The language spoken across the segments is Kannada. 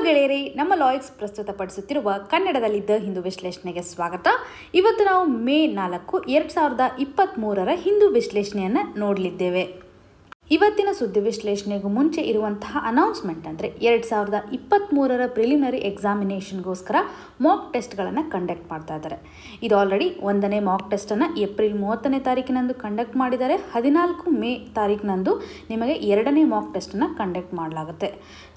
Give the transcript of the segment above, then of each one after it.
ಗೆಳೆಯರೇ, ನಮ್ಮ ಲಾಯಕ್ಸ್ ಪ್ರಸ್ತುತಪಡಿಸುತ್ತಿರುವ ಕನ್ನಡದಲ್ಲಿದ್ದ ಹಿಂದೂ ವಿಶ್ಲೇಷಣೆಗೆ ಸ್ವಾಗತ. ಇವತ್ತು ನಾವು ಮೇ 4, 2023 ಹಿಂದೂ ವಿಶ್ಲೇಷಣೆಯನ್ನು ನೋಡಲಿದ್ದೇವೆ. ಇವತ್ತಿನ ಸುದ್ದಿ ವಿಶ್ಲೇಷಣೆಗೂ ಮುಂಚೆ ಇರುವಂತಹ ಅನೌನ್ಸ್ಮೆಂಟ್ ಅಂದರೆ 2023 ಪ್ರಿಲಿಮಿನರಿ ಎಕ್ಸಾಮಿನೇಷನ್ಗೋಸ್ಕರ ಮಾಕ್ ಟೆಸ್ಟ್ಗಳನ್ನು ಕಂಡಕ್ಟ್ ಮಾಡ್ತಾ ಇದ್ದಾರೆ. ಇದು ಆಲ್ರೆಡಿ 1ನೇ ಮಾಕ್ ಟೆಸ್ಟನ್ನು ಏಪ್ರಿಲ್ 30ನೇ ತಾರೀಕಿನಂದು ಕಂಡಕ್ಟ್ ಮಾಡಿದ್ದಾರೆ. 14 ಮೇ ತಾರೀಕಿನಂದು ನಿಮಗೆ 2ನೇ ಮಾಕ್ ಟೆಸ್ಟನ್ನು ಕಂಡಕ್ಟ್ ಮಾಡಲಾಗುತ್ತೆ.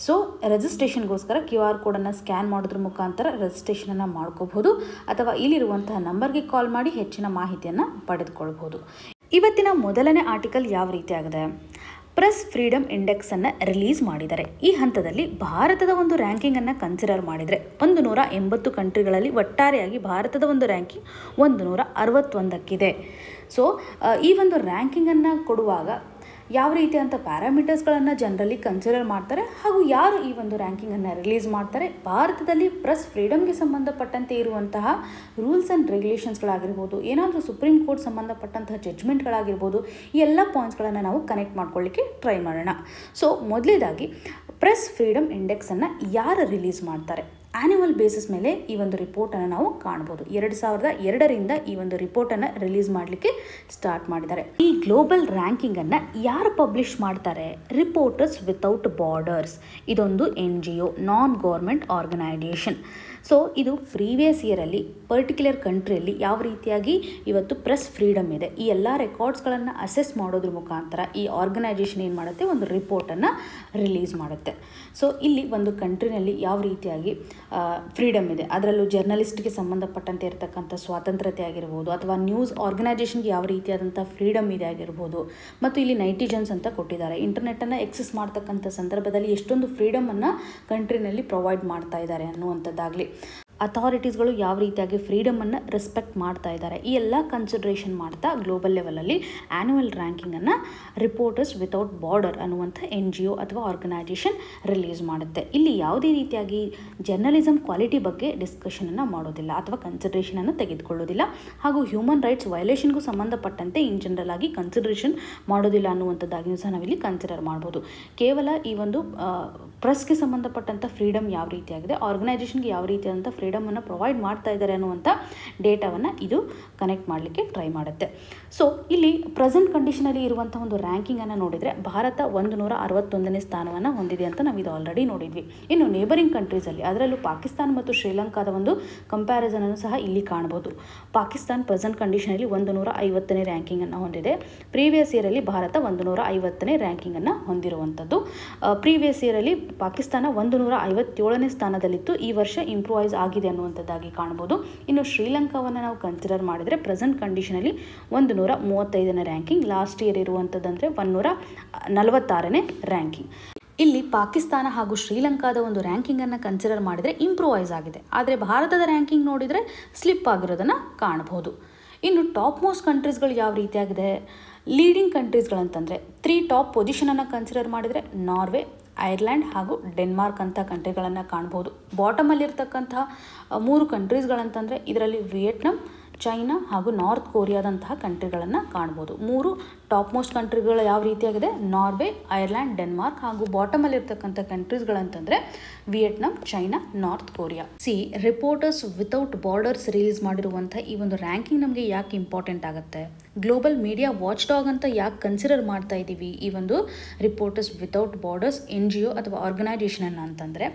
ಸೊ ರಿಜಿಸ್ಟ್ರೇಷನ್ಗೋಸ್ಕರ QR ಕೋಡನ್ನು ಸ್ಕ್ಯಾನ್ ಮಾಡೋದ್ರ ಮುಖಾಂತರ ರಿಜಿಸ್ಟ್ರೇಷನನ್ನು ಮಾಡ್ಕೋಬಹುದು ಅಥವಾ ಇಲ್ಲಿರುವಂತಹ ನಂಬರ್ಗೆ ಕಾಲ್ ಮಾಡಿ ಹೆಚ್ಚಿನ ಮಾಹಿತಿಯನ್ನು ಪಡೆದುಕೊಳ್ಬೋದು. ಇವತ್ತಿನ ಮೊದಲನೇ ಆರ್ಟಿಕಲ್ ಯಾವ ರೀತಿಯಾಗಿದೆ? ಪ್ರೆಸ್ ಫ್ರೀಡಮ್ ಇಂಡೆಕ್ಸನ್ನು ರಿಲೀಸ್ ಮಾಡಿದ್ದಾರೆ. ಈ ಹಂತದಲ್ಲಿ ಭಾರತದ ಒಂದು ರ್ಯಾಂಕಿಂಗನ್ನು ಕನ್ಸಿಡರ್ ಮಾಡಿದರೆ 180 ಕಂಟ್ರಿಗಳಲ್ಲಿ ಒಟ್ಟಾರೆಯಾಗಿ ಭಾರತದ ಒಂದು ರ್ಯಾಂಕಿಂಗ್ 161ಕ್ಕಿದೆ. ಸೊ ಈ ಒಂದು ರ್ಯಾಂಕಿಂಗನ್ನು ಕೊಡುವಾಗ ಯಾವ ರೀತಿಯಂಥ ಪ್ಯಾರಾಮೀಟರ್ಸ್ಗಳನ್ನು ಜನರಲಿ ಕನ್ಸಿಡರ್ ಮಾಡ್ತಾರೆ ಹಾಗೂ ಯಾರು ಈ ಒಂದು ರ್ಯಾಂಕಿಂಗನ್ನು ರಿಲೀಸ್ ಮಾಡ್ತಾರೆ, ಭಾರತದಲ್ಲಿ ಪ್ರೆಸ್ ಫ್ರೀಡಮ್ಗೆ ಸಂಬಂಧಪಟ್ಟಂತೆ ಇರುವಂತಹ ರೂಲ್ಸ್ ಆ್ಯಂಡ್ ರೆಗ್ಯುಲೇಷನ್ಸ್ಗಳಾಗಿರ್ಬೋದು, ಏನಾದರೂ ಸುಪ್ರೀಂ ಕೋರ್ಟ್ ಸಂಬಂಧಪಟ್ಟಂತಹ ಜಡ್ಜ್ಮೆಂಟ್ಗಳಾಗಿರ್ಬೋದು, ಈ ಎಲ್ಲ ಪಾಯಿಂಟ್ಸ್ಗಳನ್ನು ನಾವು ಕನೆಕ್ಟ್ ಮಾಡ್ಕೊಳ್ಳಿಕ್ಕೆ ಟ್ರೈ ಮಾಡೋಣ. ಸೊ ಮೊದಲೇದಾಗಿ ಪ್ರೆಸ್ ಫ್ರೀಡಮ್ ಇಂಡೆಕ್ಸನ್ನು ಯಾರು ರಿಲೀಸ್ ಮಾಡ್ತಾರೆ? ಆ್ಯನ್ಯುವಲ್ ಬೇಸಿಸ್ ಮೇಲೆ ಈ ಒಂದು ರಿಪೋರ್ಟನ್ನು ನಾವು ಕಾಣ್ಬೋದು. 2002ರಿಂದ ಈ ಒಂದು ರಿಪೋರ್ಟನ್ನು ರಿಲೀಸ್ ಮಾಡಲಿಕ್ಕೆ ಸ್ಟಾರ್ಟ್ ಮಾಡಿದ್ದಾರೆ. ಈ ಗ್ಲೋಬಲ್ ರ್ಯಾಂಕಿಂಗನ್ನು ಯಾರು ಪಬ್ಲಿಷ್ ಮಾಡ್ತಾರೆ? Reporters Without borders. ಇದೊಂದು NGO, ನಾನ್ ಗೌರ್ಮೆಂಟ್ ಆರ್ಗನೈಜೇಷನ್. ಸೊ ಇದು ಪ್ರೀವಿಯಸ್ ಇಯರಲ್ಲಿ ಪರ್ಟಿಕ್ಯುಲರ್ ಕಂಟ್ರಿಯಲ್ಲಿ ಯಾವ ರೀತಿಯಾಗಿ ಇವತ್ತು ಪ್ರೆಸ್ ಫ್ರೀಡಮ್ ಇದೆ, ಈ ಎಲ್ಲ ರೆಕಾರ್ಡ್ಸ್ಗಳನ್ನು ಅಸೆಸ್ ಮಾಡೋದ್ರ ಮುಖಾಂತರ ಈ ಆರ್ಗನೈಜೇಷನ್ ಏನು ಮಾಡುತ್ತೆ, ಒಂದು ರಿಪೋರ್ಟನ್ನು ರಿಲೀಸ್ ಮಾಡುತ್ತೆ. ಸೊ ಇಲ್ಲಿ ಒಂದು ಕಂಟ್ರಿನಲ್ಲಿ ಯಾವ ರೀತಿಯಾಗಿ ಫ್ರೀಡಮ್ ಇದೆ, ಅದರಲ್ಲೂ ಜರ್ನಲಿಸ್ಟ್ಗೆ ಸಂಬಂಧಪಟ್ಟಂತೆ ಇರತಕ್ಕಂಥ ಸ್ವಾತಂತ್ರ್ಯತೆ ಆಗಿರ್ಬೋದು ಅಥವಾ ನ್ಯೂಸ್ ಆರ್ಗನೈಜೇಷನ್ಗೆ ಯಾವ ರೀತಿಯಾದಂಥ ಫ್ರೀಡಮ್ ಇದೆ ಆಗಿರ್ಬೋದು, ಮತ್ತು ಇಲ್ಲಿ ನೈಟಿಜನ್ಸ್ ಅಂತ ಕೊಟ್ಟಿದ್ದಾರೆ. ಇಂಟರ್ನೆಟ್ಟನ್ನು ಎಕ್ಸೆಸ್ ಮಾಡ್ತಕ್ಕಂಥ ಸಂದರ್ಭದಲ್ಲಿ ಎಷ್ಟೊಂದು ಫ್ರೀಡಮನ್ನು ಕಂಟ್ರಿನಲ್ಲಿ ಪ್ರೊವೈಡ್ ಮಾಡ್ತಾ ಇದ್ದಾರೆ ಅನ್ನುವಂಥದ್ದಾಗಲಿ, ಅಥಾರಿಟೀಸ್ಗಳು ಯಾವ ರೀತಿಯಾಗಿ ಫ್ರೀಡಮನ್ನು ರೆಸ್ಪೆಕ್ಟ್ ಮಾಡ್ತಾ ಇದ್ದಾರೆ, ಈ ಎಲ್ಲ ಕನ್ಸಿಡ್ರೇಷನ್ ಮಾಡ್ತಾ ಗ್ಲೋಬಲ್ ಲೆವೆಲಲ್ಲಿ ಆ್ಯನ್ಯುವಲ್ ರ್ಯಾಂಕಿಂಗನ್ನು ರಿಪೋರ್ಟರ್ಸ್ ವಿತೌಟ್ ಬಾರ್ಡರ್ ಅನ್ನುವಂಥ NGO ಅಥವಾ ಆರ್ಗನೈಜೇಷನ್ ರಿಲೀಸ್ ಮಾಡುತ್ತೆ. ಇಲ್ಲಿ ಯಾವುದೇ ರೀತಿಯಾಗಿ ಜರ್ನಲಿಸಮ್ ಕ್ವಾಲಿಟಿ ಬಗ್ಗೆ ಡಿಸ್ಕಷನನ್ನು ಮಾಡೋದಿಲ್ಲ ಅಥವಾ ಕನ್ಸಿಡ್ರೇಷನನ್ನು ತೆಗೆದುಕೊಳ್ಳೋದಿಲ್ಲ ಹಾಗೂ ಹ್ಯೂಮನ್ ರೈಟ್ಸ್ ವೈಲೇಷನ್ಗೂ ಸಂಬಂಧಪಟ್ಟಂತೆ ಇನ್ ಜನರಲ್ ಆಗಿ ಕನ್ಸಿಡ್ರೇಷನ್ ಮಾಡೋದಿಲ್ಲ ಅನ್ನುವಂಥದ್ದಾಗಿಯೂ ಸಹ ನಾವಿಲ್ಲಿ ಕನ್ಸಿಡರ್ ಮಾಡ್ಬೋದು. ಕೇವಲ ಈ ಒಂದು ಪ್ರೆಸ್ಗೆ ಸಂಬಂಧಪಟ್ಟಂಥ ಫ್ರೀಡಮ್ ಯಾವ ರೀತಿಯಾಗಿದೆ, ಆರ್ಗನೈಜೇಷನ್ಗೆ ಯಾವ ರೀತಿಯಾದಂಥ ಫ್ರೀಡಮನ್ನು ಪ್ರೊವೈಡ್ ಮಾಡ್ತಾ ಇದ್ದಾರೆ ಅನ್ನುವಂಥ ಡೇಟಾವನ್ನು ಇದು ಕನೆಕ್ಟ್ ಮಾಡಲಿಕ್ಕೆ ಟ್ರೈ ಮಾಡುತ್ತೆ. ಸೊ ಇಲ್ಲಿ ಪ್ರೆಸೆಂಟ್ ಕಂಡೀಷನಲ್ಲಿ ಇರುವಂಥ ಒಂದು ರ್ಯಾಂಕಿಂಗನ್ನು ನೋಡಿದರೆ ಭಾರತ 161ನೇ ಸ್ಥಾನವನ್ನು ಹೊಂದಿದೆ ಅಂತ ನಾವು ಇದು ಆಲ್ರೆಡಿ ನೋಡಿದ್ವಿ. ಇನ್ನು ನೇಬರಿಂಗ್ ಕಂಟ್ರೀಸಲ್ಲಿ, ಅದರಲ್ಲೂ ಪಾಕಿಸ್ತಾನ ಮತ್ತು ಶ್ರೀಲಂಕಾದ ಒಂದು ಕಂಪ್ಯಾರಿಸನನ್ನು ಸಹ ಇಲ್ಲಿ ಕಾಣ್ಬೋದು. ಪಾಕಿಸ್ತಾನ ಪ್ರೆಸೆಂಟ್ ಕಂಡೀಷನಲ್ಲಿ 150ನೇ ರ್ಯಾಂಕಿಂಗನ್ನು ಹೊಂದಿದೆ. ಪ್ರೀವಿಯಸ್ ಇಯರಲ್ಲಿ ಭಾರತ 150ನೇ ರ್ಯಾಂಕಿಂಗನ್ನು ಹೊಂದಿರುವಂಥದ್ದು. ಪ್ರೀವಿಯಸ್ ಇಯರಲ್ಲಿ ಪಾಕಿಸ್ತಾನ 157ನೇ ಸ್ಥಾನದಲ್ಲಿತ್ತು. ಈ ವರ್ಷ ಇಂಪ್ರೂವೈಸ್ ಆಗಿದೆ ಅನ್ನುವಂಥದ್ದಾಗಿ ಕಾಣ್ಬೋದು. ಇನ್ನು ಶ್ರೀಲಂಕಾವನ್ನು ನಾವು ಕನ್ಸಿಡರ್ ಮಾಡಿದರೆ ಪ್ರೆಸೆಂಟ್ ಕಂಡೀಷನಲ್ಲಿ 135ನೇ ರ್ಯಾಂಕಿಂಗ್, ಲಾಸ್ಟ್ ಇಯರ್ ಇರುವಂಥದ್ದಂದರೆ 146ನೇ ರ್ಯಾಂಕಿಂಗ್. ಇಲ್ಲಿ ಪಾಕಿಸ್ತಾನ ಹಾಗೂ ಶ್ರೀಲಂಕಾದ ಒಂದು ರ್ಯಾಂಕಿಂಗನ್ನು ಕನ್ಸಿಡರ್ ಮಾಡಿದರೆ ಇಂಪ್ರೂವೈಸ್ ಆಗಿದೆ, ಆದರೆ ಭಾರತದ ರ್ಯಾಂಕಿಂಗ್ ನೋಡಿದರೆ ಸ್ಲಿಪ್ ಆಗಿರೋದನ್ನು ಕಾಣ್ಬೋದು. ಇನ್ನು ಟಾಪ್ ಮೋಸ್ಟ್ ಕಂಟ್ರೀಸ್ಗಳು ಯಾವ ರೀತಿಯಾಗಿದೆ? ಲೀಡಿಂಗ್ ಕಂಟ್ರೀಸ್ಗಳಂತಂದರೆ 3 ಟಾಪ್ ಪೊಸಿಷನನ್ನು ಕನ್ಸಿಡರ್ ಮಾಡಿದರೆ ನಾರ್ವೆ, ಐರ್ಲ್ಯಾಂಡ್ ಹಾಗೂ ಡೆನ್ಮಾರ್ಕ್ ಅಂತ ಕಂಟ್ರಿಗಳನ್ನು ಕಾಣ್ಬೋದು. ಬಾಟಮಲ್ಲಿರ್ತಕ್ಕಂಥ 3 ಕಂಟ್ರೀಸ್ಗಳಂತಂದರೆ ಇದರಲ್ಲಿ ವಿಯೆಟ್ನಾಂ, ಚೈನಾ ಹಾಗೂ ನಾರ್ತ್ ಕೊರಿಯಾದಂತಹ ಕಂಟ್ರಿಗಳನ್ನು ಕಾಣ್ಬೋದು. 3 ಟಾಪ್ ಮೋಸ್ಟ್ ಕಂಟ್ರಿಗಳು ಯಾವ ರೀತಿಯಾಗಿದೆ? ನಾರ್ವೆ, ಐರ್ಲ್ಯಾಂಡ್, ಡೆನ್ಮಾರ್ಕ್ ಹಾಗೂ ಬಾಟಮಲ್ಲಿರ್ತಕ್ಕಂಥ ಕಂಟ್ರೀಸ್ಗಳಂತಂದರೆ Vietnam, China, North Korea. Reporters Without Borders release ಮಾಡಿರುವಂಥ ಈ ಒಂದು ರ್ಯಾಂಕಿಂಗ್ ನಮಗೆ ಯಾಕೆ ಇಂಪಾರ್ಟೆಂಟ್ ಆಗುತ್ತೆ? ಗ್ಲೋಬಲ್ ಮೀಡಿಯಾ ವಾಚ್ ಡಾಗ್ ಅಂತ ಯಾಕೆ ಕನ್ಸಿಡರ್ ಮಾಡ್ತಾ ಇದ್ದೀವಿ ಈ ಒಂದು ರಿಪೋರ್ಟರ್ಸ್ ವಿತೌಟ್ ಬಾರ್ಡರ್ಸ್ NGO ಅಥವಾ ಆರ್ಗನೈಜೇಷನನ್ನು ಅಂತಂದರೆ,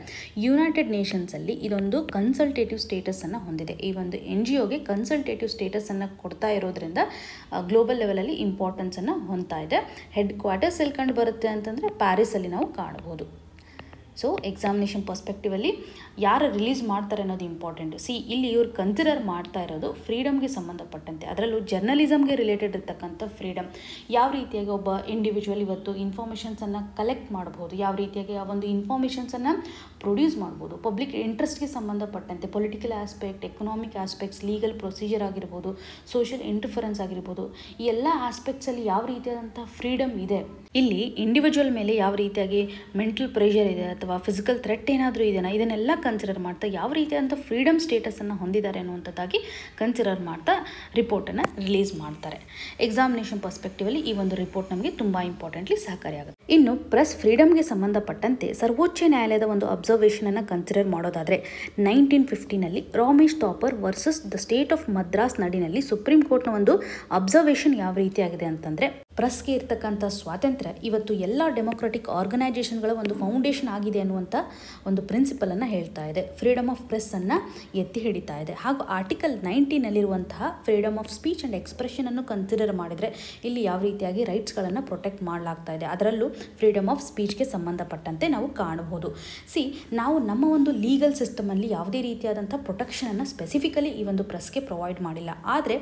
ಯುನೈಟೆಡ್ ನೇಷನ್ಸಲ್ಲಿ ಇದೊಂದು ಕನ್ಸಲ್ಟೇಟಿವ್ ಸ್ಟೇಟಸನ್ನು ಹೊಂದಿದೆ. ಈ ಒಂದು NGOಗೆ ಕನ್ಸಲ್ಟೇಟಿವ್ ಸ್ಟೇಟಸನ್ನು ಕೊಡ್ತಾ ಇರೋದ್ರಿಂದ ಗ್ಲೋಬಲ್ ಲೆವೆಲಲ್ಲಿ ಇಂಪಾರ್ಟೆನ್ಸನ್ನು ಹೊಂದ್ತಾ ಇದೆ. ಹೆಡ್ ಕ್ವಾರ್ಟರ್ಸ್ ಎಲ್ಲಿ ಕಂಡು ಬರುತ್ತೆ ಅಂತಂದರೆ ಪ್ಯಾರಿಸಲ್ಲಿ ನಾವು ಕಾಣಬಹುದು. ಸೊ ಎಕ್ಸಾಮಿನೇಷನ್ ಪರ್ಸ್ಪೆಕ್ಟಿವಲ್ಲಿ ಯಾರು ರಿಲೀಸ್ ಮಾಡ್ತಾರೆ ಅನ್ನೋದು ಇಂಪಾರ್ಟೆಂಟು. ಇಲ್ಲಿ ಇವ್ರು ಕನ್ಸಿಡರ್ ಮಾಡ್ತಾ ಇರೋದು ಫ್ರೀಡಮ್ಗೆ ಸಂಬಂಧಪಟ್ಟಂತೆ, ಅದರಲ್ಲೂ ಜರ್ನಲಿಸಮ್ಗೆ ರಿಲೇಟೆಡ್ ಇರ್ತಕ್ಕಂಥ ಫ್ರೀಡಮ್. ಯಾವ ರೀತಿಯಾಗಿ ಒಬ್ಬ ಇಂಡಿವಿಜುವಲ್ ಇವತ್ತು ಇನ್ಫಾರ್ಮೇಷನ್ಸನ್ನು ಕಲೆಕ್ಟ್ ಮಾಡ್ಬೋದು, ಯಾವ ರೀತಿಯಾಗಿ ಆ ಒಂದು ಇನ್ಫಾರ್ಮೇಷನ್ಸನ್ನು ಪ್ರೊಡ್ಯೂಸ್ ಮಾಡ್ಬೋದು, ಪಬ್ಲಿಕ್ ಇಂಟ್ರೆಸ್ಟ್ಗೆ ಸಂಬಂಧಪಟ್ಟಂತೆ political aspect, economic aspects, legal procedure ಆಗಿರ್ಬೋದು, ಸೋಷಿಯಲ್ ಇಂಟರ್ಫರೆನ್ಸ್ ಆಗಿರ್ಬೋದು, ಈ ಎಲ್ಲ ಆಸ್ಪೆಕ್ಟ್ಸಲ್ಲಿ ಯಾವ ರೀತಿಯಾದಂಥ ಫ್ರೀಡಮ್ ಇದೆ ಇಲ್ಲಿ ಇಂಡಿವಿಜುವಲ್ ಮೇಲೆ ಯಾವ ರೀತಿಯಾಗಿ ಮೆಂಟಲ್ ಪ್ರೆಷರ್ ಇದೆ ಅಥವಾ ಫಿಸಿಕಲ್ ಥ್ರೆಟ್ ಏನಾದರೂ ಇದೆಯಾ ಇದನ್ನೆಲ್ಲ ಕನ್ಸಿಡರ್ ಮಾಡ್ತಾ ಯಾವ ರೀತಿಯಾದಂಥ ಫ್ರೀಡಮ್ ಸ್ಟೇಟಸನ್ನು ಹೊಂದಿದ್ದಾರೆ ಅನ್ನುವಂಥದ್ದಾಗಿ ಕನ್ಸಿಡರ್ ಮಾಡ್ತಾ ರಿಪೋರ್ಟನ್ನು ರಿಲೀಸ್ ಮಾಡ್ತಾರೆ. ಎಕ್ಸಾಮಿನೇಷನ್ ಪರ್ಸ್ಪೆಕ್ಟಿವಲ್ಲಿ ಈ ಒಂದು ರಿಪೋರ್ಟ್ ನಮಗೆ ತುಂಬ ಇಂಪಾರ್ಟೆಂಟ್ಲಿ ಸಹಕಾರಿಯಾಗುತ್ತೆ. ಇನ್ನು ಪ್ರೆಸ್ ಫ್ರೀಡಮ್ಗೆ ಸಂಬಂಧಪಟ್ಟಂತೆ ಸರ್ವೋಚ್ಚ ನ್ಯಾಯಾಲಯದ ಒಂದು ಅಬ್ಸರ್ವೇಷನನ್ನು ಕನ್ಸಿಡರ್ ಮಾಡೋದಾದರೆ 1950ನಲ್ಲಿ Romesh Thapar versus the State of Madras ನಡಿನಲ್ಲಿ ಸುಪ್ರೀಂ ಕೋರ್ಟ್ನ ಒಂದು ಅಬ್ಸರ್ವೇಷನ್ ಯಾವ ರೀತಿಯಾಗಿದೆ ಅಂತಂದರೆ, ಪ್ರೆಸ್ಗೆ ಇರ್ತಕ್ಕಂಥ ಸ್ವಾತಂತ್ರ್ಯ ಇವತ್ತು ಎಲ್ಲ ಡೆಮೊಕ್ರೆಟಿಕ್ ಆರ್ಗನೈಜೇಷನ್ಗಳ ಒಂದು ಫೌಂಡೇಶನ್ ಆಗಿದೆ ಅನ್ನುವಂಥ ಒಂದು ಪ್ರಿನ್ಸಿಪಲನ್ನು ಹೇಳ್ತಾ ಇದೆ. ಫ್ರೀಡಮ್ ಆಫ್ ಪ್ರೆಸ್ಸನ್ನು ಎತ್ತಿ ಹಿಡಿತಾ ಇದೆ. ಹಾಗೂ ಆರ್ಟಿಕಲ್ 19ನಲ್ಲಿರುವಂತಹ ಫ್ರೀಡಮ್ ಆಫ್ ಸ್ಪೀಚ್ ಆ್ಯಂಡ್ ಎಕ್ಸ್ಪ್ರೆಷನನ್ನು ಕನ್ಸಿಡರ್ ಮಾಡಿದರೆ ಇಲ್ಲಿ ಯಾವ ರೀತಿಯಾಗಿ ರೈಟ್ಸ್ಗಳನ್ನು ಪ್ರೊಟೆಕ್ಟ್ ಮಾಡಲಾಗ್ತಾ ಇದೆ, ಅದರಲ್ಲೂ ಫ್ರೀಡಮ್ ಆಫ್ ಸ್ಪೀಚ್ಗೆ ಸಂಬಂಧಪಟ್ಟಂತೆ ನಾವು ಕಾಣಬಹುದು. ನಾವು ನಮ್ಮ ಒಂದು ಲೀಗಲ್ ಸಿಸ್ಟಮಲ್ಲಿ ಯಾವುದೇ ರೀತಿಯಾದಂಥ ಪ್ರೊಟೆಕ್ಷನನ್ನು ಸ್ಪೆಸಿಫಿಕಲಿ ಈ ಒಂದು ಪ್ರೆಸ್ಗೆ ಪ್ರೊವೈಡ್ ಮಾಡಿಲ್ಲ. ಆದರೆ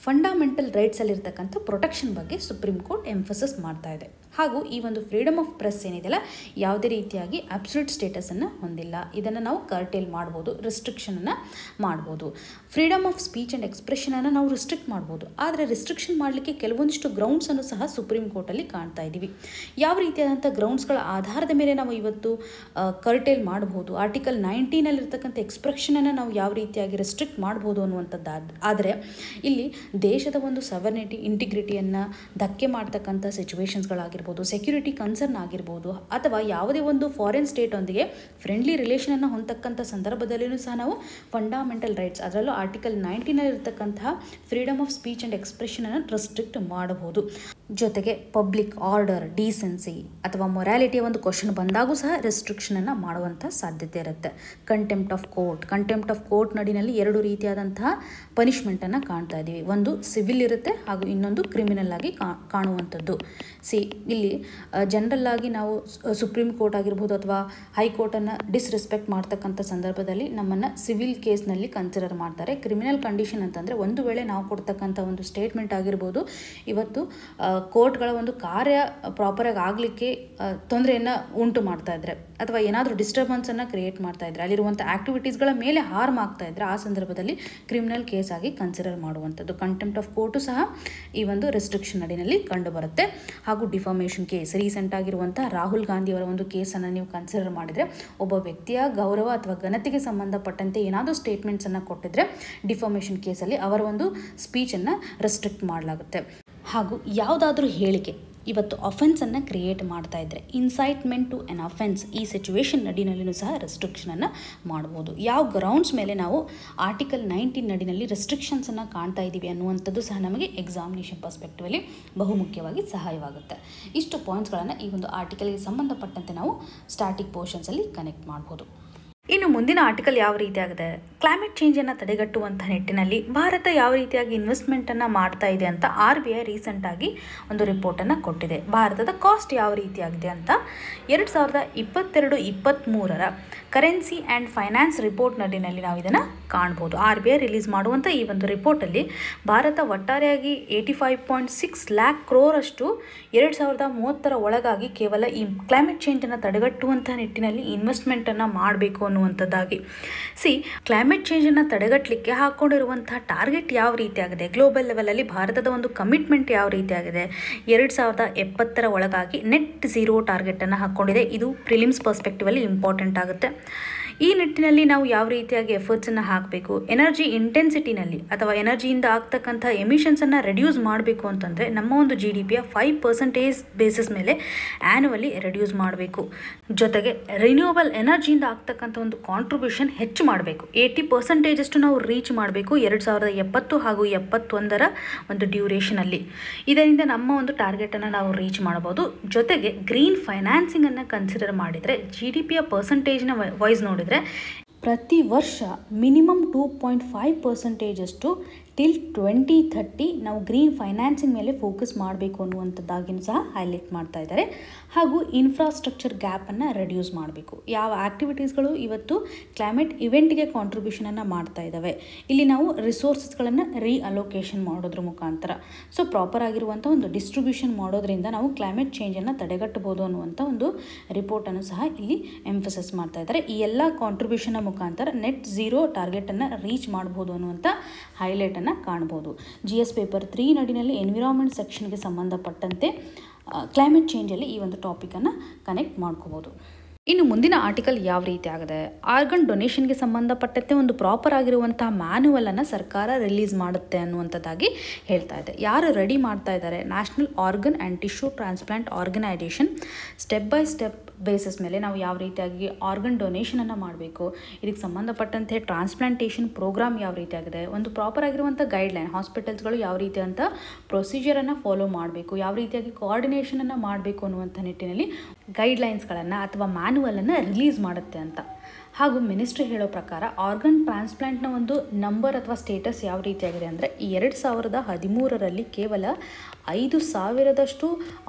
ಫಂಡಮೆಂಟಲ್ ರೈಟ್ಸಲ್ಲಿರ್ತಕ್ಕಂಥ ಪ್ರೊಟೆಕ್ಷನ್ ಬಗ್ಗೆ ಸುಪ್ರೀಂ ಕೋರ್ಟ್ ಎಂಫಸಿಸ್ ಮಾಡ್ತಾ ಇದೆ. ಹಾಗೂ ಈ ಒಂದು ಫ್ರೀಡಮ್ ಆಫ್ ಪ್ರೆಸ್ ಏನಿದೆಯಲ್ಲ ಯಾವುದೇ ರೀತಿಯಾಗಿ ಅಬ್ಸಲ್ಯೂಟ್ ಸ್ಟೇಟಸನ್ನು ಹೊಂದಿಲ್ಲ. ಇದನ್ನು ನಾವು ಕರ್ಟೇಲ್ ಮಾಡ್ಬೋದು, ರಿಸ್ಟ್ರಿಕ್ಷನನ್ನು ಮಾಡ್ಬೋದು. ಫ್ರೀಡಮ್ ಆಫ್ ಸ್ಪೀಚ್ ಆ್ಯಂಡ್ ಎಕ್ಸ್ಪ್ರೆಷನನ್ನು ನಾವು ರಿಸ್ಟ್ರಿಕ್ಟ್ ಮಾಡ್ಬೋದು. ಆದರೆ ರಿಸ್ಟ್ರಿಕ್ಷನ್ ಮಾಡಲಿಕ್ಕೆ ಕೆಲವೊಂದಿಷ್ಟು ಗ್ರೌಂಡ್ಸನ್ನು ಸಹ ಸುಪ್ರೀಂ ಕೋರ್ಟಲ್ಲಿ ಕಾಣ್ತಾ ಇದ್ದೀವಿ. ಯಾವ ರೀತಿಯಾದಂಥ ಗ್ರೌಂಡ್ಸ್ಗಳ ಆಧಾರದ ಮೇಲೆ ನಾವು ಇವತ್ತು ಕರ್ಟೇಲ್ ಮಾಡ್ಬೋದು, ಆರ್ಟಿಕಲ್ 19ನಲ್ಲಿರ್ತಕ್ಕಂಥ ಎಕ್ಸ್ಪ್ರೆಷನನ್ನು ನಾವು ಯಾವ ರೀತಿಯಾಗಿ ರಿಸ್ಟ್ರಿಕ್ಟ್ ಮಾಡ್ಬೋದು ಅನ್ನುವಂಥದ್ದು. ಆದರೆ ಇಲ್ಲಿ ದೇಶದ ಒಂದು ಸವರ್ನಿಟಿ ಇಂಟಿಗ್ರಿಟಿಯನ್ನು ಧಕ್ಕೆ ಮಾಡ್ತಕ್ಕಂಥ ಸಿಚುವೇಶನ್ಸ್ಗಳಾಗಿರ್ಬೋದು, ಸೆಕ್ಯೂರಿಟಿ ಕನ್ಸರ್ನ್ ಆಗಿರ್ಬೋದು, ಅಥವಾ ಯಾವುದೇ ಒಂದು ಫಾರಿನ್ ಸ್ಟೇಟೊಂದಿಗೆ ಫ್ರೆಂಡ್ಲಿ ರಿಲೇಷನನ್ನು ಹೊಂದತಕ್ಕಂಥ ಸಂದರ್ಭದಲ್ಲಿಯೂ ಸಹ ನಾವು ಫಂಡಮೆಂಟಲ್ ರೈಟ್ಸ್, ಅದರಲ್ಲೂ ಆರ್ಟಿಕಲ್ 19ನಲ್ಲಿರ್ತಕ್ಕಂತಹ ಫ್ರೀಡಮ್ ಆಫ್ ಸ್ಪೀಚ್ ಆ್ಯಂಡ್ ಎಕ್ಸ್ಪ್ರೆಷನನ್ನು ರೆಸ್ಟ್ರಿಕ್ಟ್ ಮಾಡಬಹುದು. ಜೊತೆಗೆ ಪಬ್ಲಿಕ್ ಆರ್ಡರ್, ಡೀಸೆನ್ಸಿ ಅಥವಾ ಮೊರಾಲಿಟಿಯ ಒಂದು ಕ್ವಶನ್ ಬಂದಾಗೂ ಸಹ ರೆಸ್ಟ್ರಿಕ್ಷನನ್ನು ಮಾಡುವಂಥ ಸಾಧ್ಯತೆ ಇರುತ್ತೆ. ಕಂಟೆಂಪ್ಟ್ ಆಫ್ ಕೋರ್ಟ್ ನಡಿನಲ್ಲಿ ಎರಡು ರೀತಿಯಾದಂತಹ ಪನಿಷ್ಮೆಂಟನ್ನು ಕಾಣ್ತಾ ಇದ್ದೀವಿ. ಒಂದು ಸಿವಿಲ್ ಇರುತ್ತೆ ಹಾಗೂ ಇನ್ನೊಂದು ಕ್ರಿಮಿನಲ್ ಆಗಿ ಕಾಣುವಂಥದ್ದು. ಇಲ್ಲಿ ಜನರಲ್ ಆಗಿ ನಾವು ಸುಪ್ರೀಂ ಕೋರ್ಟ್ ಆಗಿರ್ಬೋದು ಅಥವಾ ಹೈಕೋರ್ಟನ್ನು ಡಿಸ್ರೆಸ್ಪೆಕ್ಟ್ ಮಾಡ್ತಕ್ಕಂಥ ಸಂದರ್ಭದಲ್ಲಿ ನಮ್ಮನ್ನು ಸಿವಿಲ್ ಕೇಸ್ನಲ್ಲಿ ಕನ್ಸಿಡರ್ ಮಾಡ್ತಾರೆ. ಕ್ರಿಮಿನಲ್ ಕಂಡೀಷನ್ ಅಂತಂದರೆ ಒಂದು ವೇಳೆ ನಾವು ಕೊಡ್ತಕ್ಕಂಥ ಒಂದು ಸ್ಟೇಟ್ಮೆಂಟ್ ಆಗಿರ್ಬೋದು ಇವತ್ತು ಕೋರ್ಟ್ಗಳ ಒಂದು ಕಾರ್ಯ ಪ್ರಾಪರಾಗಿ ಆಗಲಿಕ್ಕೆ ತೊಂದರೆಯನ್ನು ಉಂಟು ಮಾಡ್ತಾ ಇದ್ರೆ ಅಥವಾ ಏನಾದರೂ ಡಿಸ್ಟರ್ಬೆನ್ಸನ್ನು ಕ್ರಿಯೇಟ್ ಮಾಡ್ತಾ ಇದ್ರೆ, ಅಲ್ಲಿರುವಂಥ ಆ್ಯಕ್ಟಿವಿಟೀಸ್ಗಳ ಮೇಲೆ ಹಾರ್ಮ್ ಆಗ್ತಾ ಇದ್ರೆ ಆ ಸಂದರ್ಭದಲ್ಲಿ ಕ್ರಿಮಿನಲ್ ಕೇಸ್ ಆಗಿ ಕನ್ಸಿಡರ್ ಮಾಡುವಂಥದ್ದು. ಕಂಟೆಂಪ್ಟ್ ಆಫ್ ಕೋರ್ಟು ಸಹ ಈ ಒಂದು ರೆಸ್ಟ್ರಿಕ್ಷನ್ ಅಡಿನಲ್ಲಿ ಕಂಡುಬರುತ್ತೆ. ಹಾಗೂ ಡಿಫಾಮೇಷನ್ ಕೇಸ್, ರೀಸೆಂಟ್ ಆಗಿರುವಂಥ ರಾಹುಲ್ ಗಾಂಧಿ ಅವರ ಒಂದು ಕೇಸನ್ನು ನೀವು ಕನ್ಸಿಡರ್ ಮಾಡಿದರೆ ಒಬ್ಬ ವ್ಯಕ್ತಿಯ ಗೌರವ ಅಥವಾ ಘನತೆಗೆ ಸಂಬಂಧಪಟ್ಟಂತೆ ಏನಾದರೂ ಸ್ಟೇಟ್ಮೆಂಟ್ಸನ್ನು ಕೊಟ್ಟಿದ್ರೆ ಡಿಫಾಮೇಷನ್ ಕೇಸಲ್ಲಿ ಅವರ ಒಂದು ಸ್ಪೀಚನ್ನು ರೆಸ್ಟ್ರಿಕ್ಟ್ ಮಾಡಲಾಗುತ್ತೆ. ಹಾಗೂ ಯಾವುದಾದ್ರೂ ಹೇಳಿಕೆ ಇವತ್ತು ಅಫೆನ್ಸನ್ನು ಕ್ರಿಯೇಟ್ ಮಾಡ್ತಾ ಇದ್ದರೆ ಇನ್ಸೈಟ್ಮೆಂಟ್ ಟು ಎನ್ ಅಫೆನ್ಸ್, ಈ ಸಿಚುವೇಶನ್ ನಡಿನಲ್ಲಿಯೂ ಸಹ ರೆಸ್ಟ್ರಿಕ್ಷನನ್ನು ಮಾಡ್ಬೋದು. ಯಾವ ಗ್ರೌಂಡ್ಸ್ ಮೇಲೆ ನಾವು ಆರ್ಟಿಕಲ್ 19 ನಡಿನಲ್ಲಿ ರೆಸ್ಟ್ರಿಕ್ಷನ್ಸನ್ನು ಕಾಣ್ತಾ ಇದ್ದೀವಿ ಅನ್ನುವಂಥದ್ದು ಸಹ ನಮಗೆ ಎಕ್ಸಾಮಿನೇಷನ್ ಪರ್ಸ್ಪೆಕ್ಟಿವಲ್ಲಿ ಬಹುಮುಖ್ಯವಾಗಿ ಸಹಾಯವಾಗುತ್ತೆ. ಇಷ್ಟು ಪಾಯಿಂಟ್ಸ್ಗಳನ್ನು ಈ ಒಂದು ಆರ್ಟಿಕಲ್ಗೆ ಸಂಬಂಧಪಟ್ಟಂತೆ ನಾವು ಸ್ಟಾಟಿಕ್ ಪೋರ್ಷನ್ಸಲ್ಲಿ ಕನೆಕ್ಟ್ ಮಾಡ್ಬೋದು. ಇನ್ನು ಮುಂದಿನ ಆರ್ಟಿಕಲ್ ಯಾವ ರೀತಿಯಾಗಿದೆ, ಕ್ಲೈಮೇಟ್ ಚೇಂಜನ್ನು ತಡೆಗಟ್ಟುವಂಥ ನಿಟ್ಟಿನಲ್ಲಿ ಭಾರತ ಯಾವ ರೀತಿಯಾಗಿ ಇನ್ವೆಸ್ಟ್ಮೆಂಟನ್ನು ಮಾಡ್ತಾ ಇದೆ ಅಂತ RBI ರೀಸೆಂಟಾಗಿ ಒಂದು ರಿಪೋರ್ಟನ್ನು ಕೊಟ್ಟಿದೆ. ಭಾರತದ ಕಾಸ್ಟ್ ಯಾವ ರೀತಿಯಾಗಿದೆ ಅಂತ 2022-23 ಕರೆನ್ಸಿ ಆ್ಯಂಡ್ ಫೈನಾನ್ಸ್ ರಿಪೋರ್ಟ್ ನಡಿನಲ್ಲಿ ನಾವು ಇದನ್ನು ಕಾಣ್ಬೋದು. RBI ರಿಲೀಸ್ ಮಾಡುವಂಥ ಈ ಒಂದು ರಿಪೋರ್ಟಲ್ಲಿ ಭಾರತ ಒಟ್ಟಾರೆಯಾಗಿ 85.6 ಲ್ಯಾಕ್ ಕ್ರೋರಷ್ಟು 2030 ಒಳಗಾಗಿ ಕೇವಲ ಈ ಕ್ಲೈಮೇಟ್ ಚೇಂಜನ್ನು ತಡೆಗಟ್ಟುವಂಥ ನಿಟ್ಟಿನಲ್ಲಿ ಇನ್ವೆಸ್ಟ್ಮೆಂಟನ್ನು ಮಾಡಬೇಕು ಅನ್ನುವಂಥದ್ದಾಗಿ. ಕ್ಲೈಮೇಟ್ ಚೇಂಜನ್ನು ತಡೆಗಟ್ಟಲಿಕ್ಕೆ ಹಾಕ್ಕೊಂಡಿರುವಂಥ ಟಾರ್ಗೆಟ್ ಯಾವ ರೀತಿಯಾಗಿದೆ, ಗ್ಲೋಬಲ್ ಲೆವೆಲಲ್ಲಿ ಭಾರತದ ಒಂದು ಕಮಿಟ್ಮೆಂಟ್ ಯಾವ ರೀತಿಯಾಗಿದೆ, 2070 ಒಳಗಾಗಿ ನೆಟ್ ಝೀರೋ ಟಾರ್ಗೆಟನ್ನು ಹಾಕ್ಕೊಂಡಿದೆ. ಇದು ಪ್ರಿಲಿಮ್ಸ್ ಪರ್ಸ್ಪೆಕ್ಟಿವಲ್ಲಿ ಇಂಪಾರ್ಟೆಂಟ್ ಆಗುತ್ತೆ. ಈ ನಿಟ್ಟಿನಲ್ಲಿ ನಾವು ಯಾವ ರೀತಿಯಾಗಿ ಎಫರ್ಟ್ಸನ್ನು ಹಾಕಬೇಕು, ಎನರ್ಜಿ ಇಂಟೆನ್ಸಿಟಿನಲ್ಲಿ ಅಥವಾ ಎನರ್ಜಿಯಿಂದ ಆಗ್ತಕ್ಕಂಥ ಎಮಿಷನ್ಸನ್ನು ರೆಡ್ಯೂಸ್ ಮಾಡಬೇಕು ಅಂತಂದರೆ ನಮ್ಮ ಒಂದು GDPಯ 5% ಬೇಸಿಸ್ ಮೇಲೆ ಆ್ಯನ್ಯುವಲಿ ರೆಡ್ಯೂಸ್ ಮಾಡಬೇಕು. ಜೊತೆಗೆ ರಿನ್ಯೂವಬಲ್ ಎನರ್ಜಿಯಿಂದ ಆಗ್ತಕ್ಕಂಥ ಒಂದು ಕಾಂಟ್ರಿಬ್ಯೂಷನ್ ಹೆಚ್ಚು ಮಾಡಬೇಕು. 80% ನಾವು ರೀಚ್ ಮಾಡಬೇಕು 2070 ಹಾಗೂ 71 ಒಂದು ಡ್ಯೂರೇಷನಲ್ಲಿ. ಇದರಿಂದ ನಮ್ಮ ಒಂದು ಟಾರ್ಗೆಟನ್ನು ನಾವು ರೀಚ್ ಮಾಡಬಹುದು. ಜೊತೆಗೆ ಗ್ರೀನ್ ಫೈನಾನ್ಸಿಂಗನ್ನು ಕನ್ಸಿಡರ್ ಮಾಡಿದರೆ GDPಯ ಪರ್ಸೆಂಟೇಜ್ನ ವೈಸ್ ನೋಡಿದರೆ ಪ್ರತಿ ವರ್ಷ ಮಿನಿಮಮ್ 2.5% ಟಿಲ್ 2030 ನಾವು ಗ್ರೀನ್ ಫೈನಾನ್ಸಿಂಗ್ ಮೇಲೆ ಫೋಕಸ್ ಮಾಡಬೇಕು ಅನ್ನುವಂಥದ್ದಾಗಿಯೂ ಸಹ ಹೈಲೈಟ್ ಮಾಡ್ತಾ ಇದ್ದಾರೆ. ಹಾಗೂ ಇನ್ಫ್ರಾಸ್ಟ್ರಕ್ಚರ್ ಗ್ಯಾಪನ್ನು ರೆಡ್ಯೂಸ್ ಮಾಡಬೇಕು. ಯಾವ ಆ್ಯಕ್ಟಿವಿಟೀಸ್ಗಳು ಇವತ್ತು ಕ್ಲೈಮೇಟ್ ಇವೆಂಟ್ಗೆ ಕಾಂಟ್ರಿಬ್ಯೂಷನನ್ನು ಮಾಡ್ತಾ ಇದ್ದಾವೆ, ಇಲ್ಲಿ ನಾವು ರಿಸೋರ್ಸಸ್ಗಳನ್ನು ರೀಅಲೋಕೇಶನ್ ಮಾಡೋದ್ರ ಮುಖಾಂತರ ಪ್ರಾಪರ್ ಆಗಿರುವಂಥ ಒಂದು ಡಿಸ್ಟ್ರಿಬ್ಯೂಷನ್ ಮಾಡೋದ್ರಿಂದ ನಾವು ಕ್ಲೈಮೇಟ್ ಚೇಂಜನ್ನು ತಡೆಗಟ್ಟಬಹುದು ಅನ್ನುವಂಥ ಒಂದು ರಿಪೋರ್ಟನ್ನು ಸಹ ಇಲ್ಲಿ ಎಂಫಸಿಸ್ ಮಾಡ್ತಾ ಇದ್ದಾರೆ. ಈ ಎಲ್ಲ ಕಾಂಟ್ರಿಬ್ಯೂಷನ್ನ ಮುಖಾಂತರ ನೆಟ್ ಝೀರೋ ಟಾರ್ಗೆಟನ್ನು ರೀಚ್ ಮಾಡ್ಬೋದು ಅನ್ನುವಂಥ ಹೈಲೈಟನ್ನು ಕಾಣ್ಬೋದು. GS ಪೇಪರ್ 3 ನಡಿನಲ್ಲಿ ಎನ್ವಿರಾನ್ಮೆಂಟ್ ಸೆಕ್ಷನ್ಗೆ ಸಂಬಂಧಪಟ್ಟಂತೆ ಕ್ಲೈಮೇಟ್ ಚೇಂಜಲ್ಲಿ ಈ ಒಂದು ಟಾಪಿಕನ್ನು ಕನೆಕ್ಟ್ ಮಾಡ್ಕೋಬೋದು. ಇನ್ನು ಮುಂದಿನ ಆರ್ಟಿಕಲ್ ಯಾವ ರೀತಿ ಆಗಿದೆ, ಆರ್ಗನ್ ಡೊನೇಷನ್ಗೆ ಸಂಬಂಧಪಟ್ಟಂತೆ ಒಂದು ಪ್ರಾಪರ್ ಆಗಿರುವಂತಹ ಮ್ಯಾನ್ಯುವಲನ್ನು ಸರ್ಕಾರ ರಿಲೀಸ್ ಮಾಡುತ್ತೆ ಅನ್ನುವಂಥದ್ದಾಗಿ ಹೇಳ್ತಾ ಇದೆ. ಯಾರು ರೆಡಿ ಮಾಡ್ತಾ ಇದ್ದಾರೆ, national organ and tissue transplant organisation step by step basis ಮೇಲೆ ನಾವು ಯಾವ ರೀತಿಯಾಗಿ ಆರ್ಗನ್ ಡೊನೇಷನನ್ನು ಮಾಡಬೇಕು, ಇದಕ್ಕೆ ಸಂಬಂಧಪಟ್ಟಂತೆ ಟ್ರಾನ್ಸ್ಪ್ಲಾಂಟೇಷನ್ ಪ್ರೋಗ್ರಾಮ್ ಯಾವ ರೀತಿಯಾಗಿದೆ, ಒಂದು ಪ್ರಾಪರ್ ಆಗಿರುವಂಥ ಗೈಡ್ಲೈನ್, ಹಾಸ್ಪಿಟಲ್ಸ್ಗಳು ಯಾವ ರೀತಿಯಂಥ ಪ್ರೊಸೀಜರನ್ನು ಫಾಲೋ ಮಾಡಬೇಕು, ಯಾವ ರೀತಿಯಾಗಿ ಕೋಆರ್ಡಿನೇಷನನ್ನು ಮಾಡಬೇಕು ಅನ್ನುವಂಥ ನಿಟ್ಟಿನಲ್ಲಿ ಗೈಡ್ಲೈನ್ಸ್ಗಳನ್ನು ಅಥವಾ ಮ್ಯಾನ್ಯುವಲನ್ನು ರಿಲೀಸ್ ಮಾಡುತ್ತೆ ಅಂತ. ಹಾಗೂ ಮಿನಿಸ್ಟ್ರಿ ಹೇಳೋ ಪ್ರಕಾರ ಆರ್ಗನ್ ಟ್ರಾನ್ಸ್ಪ್ಲಾಂಟ್ನ ಒಂದು ನಂಬರ್ ಅಥವಾ ಸ್ಟೇಟಸ್ ಯಾವ ರೀತಿಯಾಗಿದೆ ಅಂದರೆ 2013ರಲ್ಲಿ ಕೇವಲ 5,000ದಷ್ಟು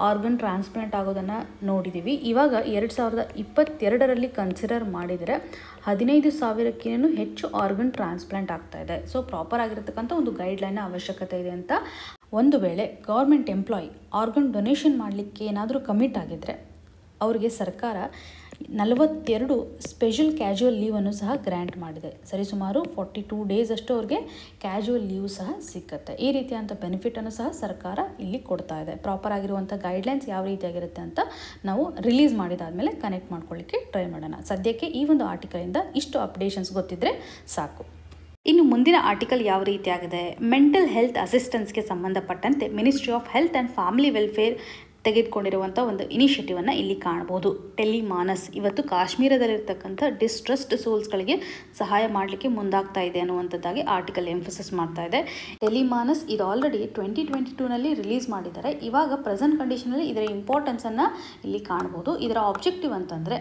ಆರ್ಗನ್ ಟ್ರಾನ್ಸ್ಪ್ಲಾಂಟ್ ಆಗೋದನ್ನು ನೋಡಿದ್ದೀವಿ. ಇವಾಗ 2022ರಲ್ಲಿ ಕನ್ಸಿಡರ್ ಮಾಡಿದರೆ 15,000ಕ್ಕಿಂತ ಹೆಚ್ಚು ಆರ್ಗನ್ ಟ್ರಾನ್ಸ್ಪ್ಲಾಂಟ್ ಆಗ್ತಾ ಇದೆ. ಸೊ ಪ್ರಾಪರ್ ಆಗಿರತಕ್ಕಂಥ ಒಂದು ಗೈಡ್ಲೈನ್ ಅವಶ್ಯಕತೆ ಇದೆ ಅಂತ. ಒಂದು ವೇಳೆ ಗೌರ್ಮೆಂಟ್ ಎಂಪ್ಲಾಯಿ ಆರ್ಗನ್ ಡೊನೇಷನ್ ಮಾಡಲಿಕ್ಕೆ ಏನಾದರೂ ಕಮಿಟ್ ಆಗಿದ್ದರೆ ಅವರಿಗೆ ಸರ್ಕಾರ 42 ಸ್ಪೆಷಲ್ ಕ್ಯಾಜುವಲ್ ಲೀವನ್ನು ಸಹ ಗ್ರ್ಯಾಂಟ್ ಮಾಡಿದೆ. ಸರಿಸುಮಾರು 42 ಡೇಸ್ ಅಷ್ಟು ಅವ್ರಿಗೆ ಕ್ಯಾಜುವಲ್ ಲೀವ್ ಸಹ ಸಿಕ್ಕತ್ತೆ. ಈ ರೀತಿಯಾದಂಥ ಬೆನಿಫಿಟನ್ನು ಸಹ ಸರ್ಕಾರ ಇಲ್ಲಿ ಕೊಡ್ತಾ ಇದೆ. ಪ್ರಾಪರ್ ಆಗಿರುವಂಥ ಗೈಡ್ಲೈನ್ಸ್ ಯಾವ ರೀತಿಯಾಗಿರುತ್ತೆ ಅಂತ ನಾವು ರಿಲೀಸ್ ಮಾಡಿದಾದಮೇಲೆ ಕನೆಕ್ಟ್ ಮಾಡ್ಕೊಳ್ಳಿಕ್ಕೆ ಟ್ರೈ ಮಾಡೋಣ. ಸದ್ಯಕ್ಕೆ ಈ ಒಂದು ಆರ್ಟಿಕಲಿಂದ ಇಷ್ಟು ಅಪ್ಡೇಷನ್ಸ್ ಗೊತ್ತಿದ್ದರೆ ಸಾಕು. ಇನ್ನು ಮುಂದಿನ ಆರ್ಟಿಕಲ್ ಯಾವ ರೀತಿಯಾಗಿದೆ, ಮೆಂಟಲ್ ಹೆಲ್ತ್ ಅಸಿಸ್ಟೆನ್ಸ್ಗೆ ಸಂಬಂಧಪಟ್ಟಂತೆ ministry of health and family welfare ತೆಗೆದುಕೊಂಡಿರುವಂಥ ಒಂದು ಇನಿಷಿಯೇಟಿವನ್ನು ಇಲ್ಲಿ ಕಾಣ್ಬೋದು. ಟೆಲಿಮಾನಸ್ ಇವತ್ತು ಕಾಶ್ಮೀರದಲ್ಲಿರ್ತಕ್ಕಂಥ ಡಿಸ್ಟ್ರೆಸ್ಡ್ ಸೋಲ್ಸ್ಗಳಿಗೆ ಸಹಾಯ ಮಾಡಲಿಕ್ಕೆ ಮುಂದಾಗ್ತಾ ಇದೆ ಅನ್ನುವಂಥದ್ದಾಗಿ ಆರ್ಟಿಕಲ್ ಎಂಫಸಿಸ್ ಮಾಡ್ತಾ ಇದೆ. ಟೆಲಿಮಾನಸ್ ಇದು ಆಲ್ರೆಡಿ 2022ನಲ್ಲಿ ರಿಲೀಸ್ ಮಾಡಿದ್ದಾರೆ. ಇವಾಗ ಪ್ರೆಸೆಂಟ್ ಕಂಡೀಷನಲ್ಲಿ ಇದರ ಇಂಪಾರ್ಟೆನ್ಸನ್ನು ಇಲ್ಲಿ ಕಾಣ್ಬೋದು. ಇದರ ಆಬ್ಜೆಕ್ಟಿವ್ ಅಂತಂದರೆ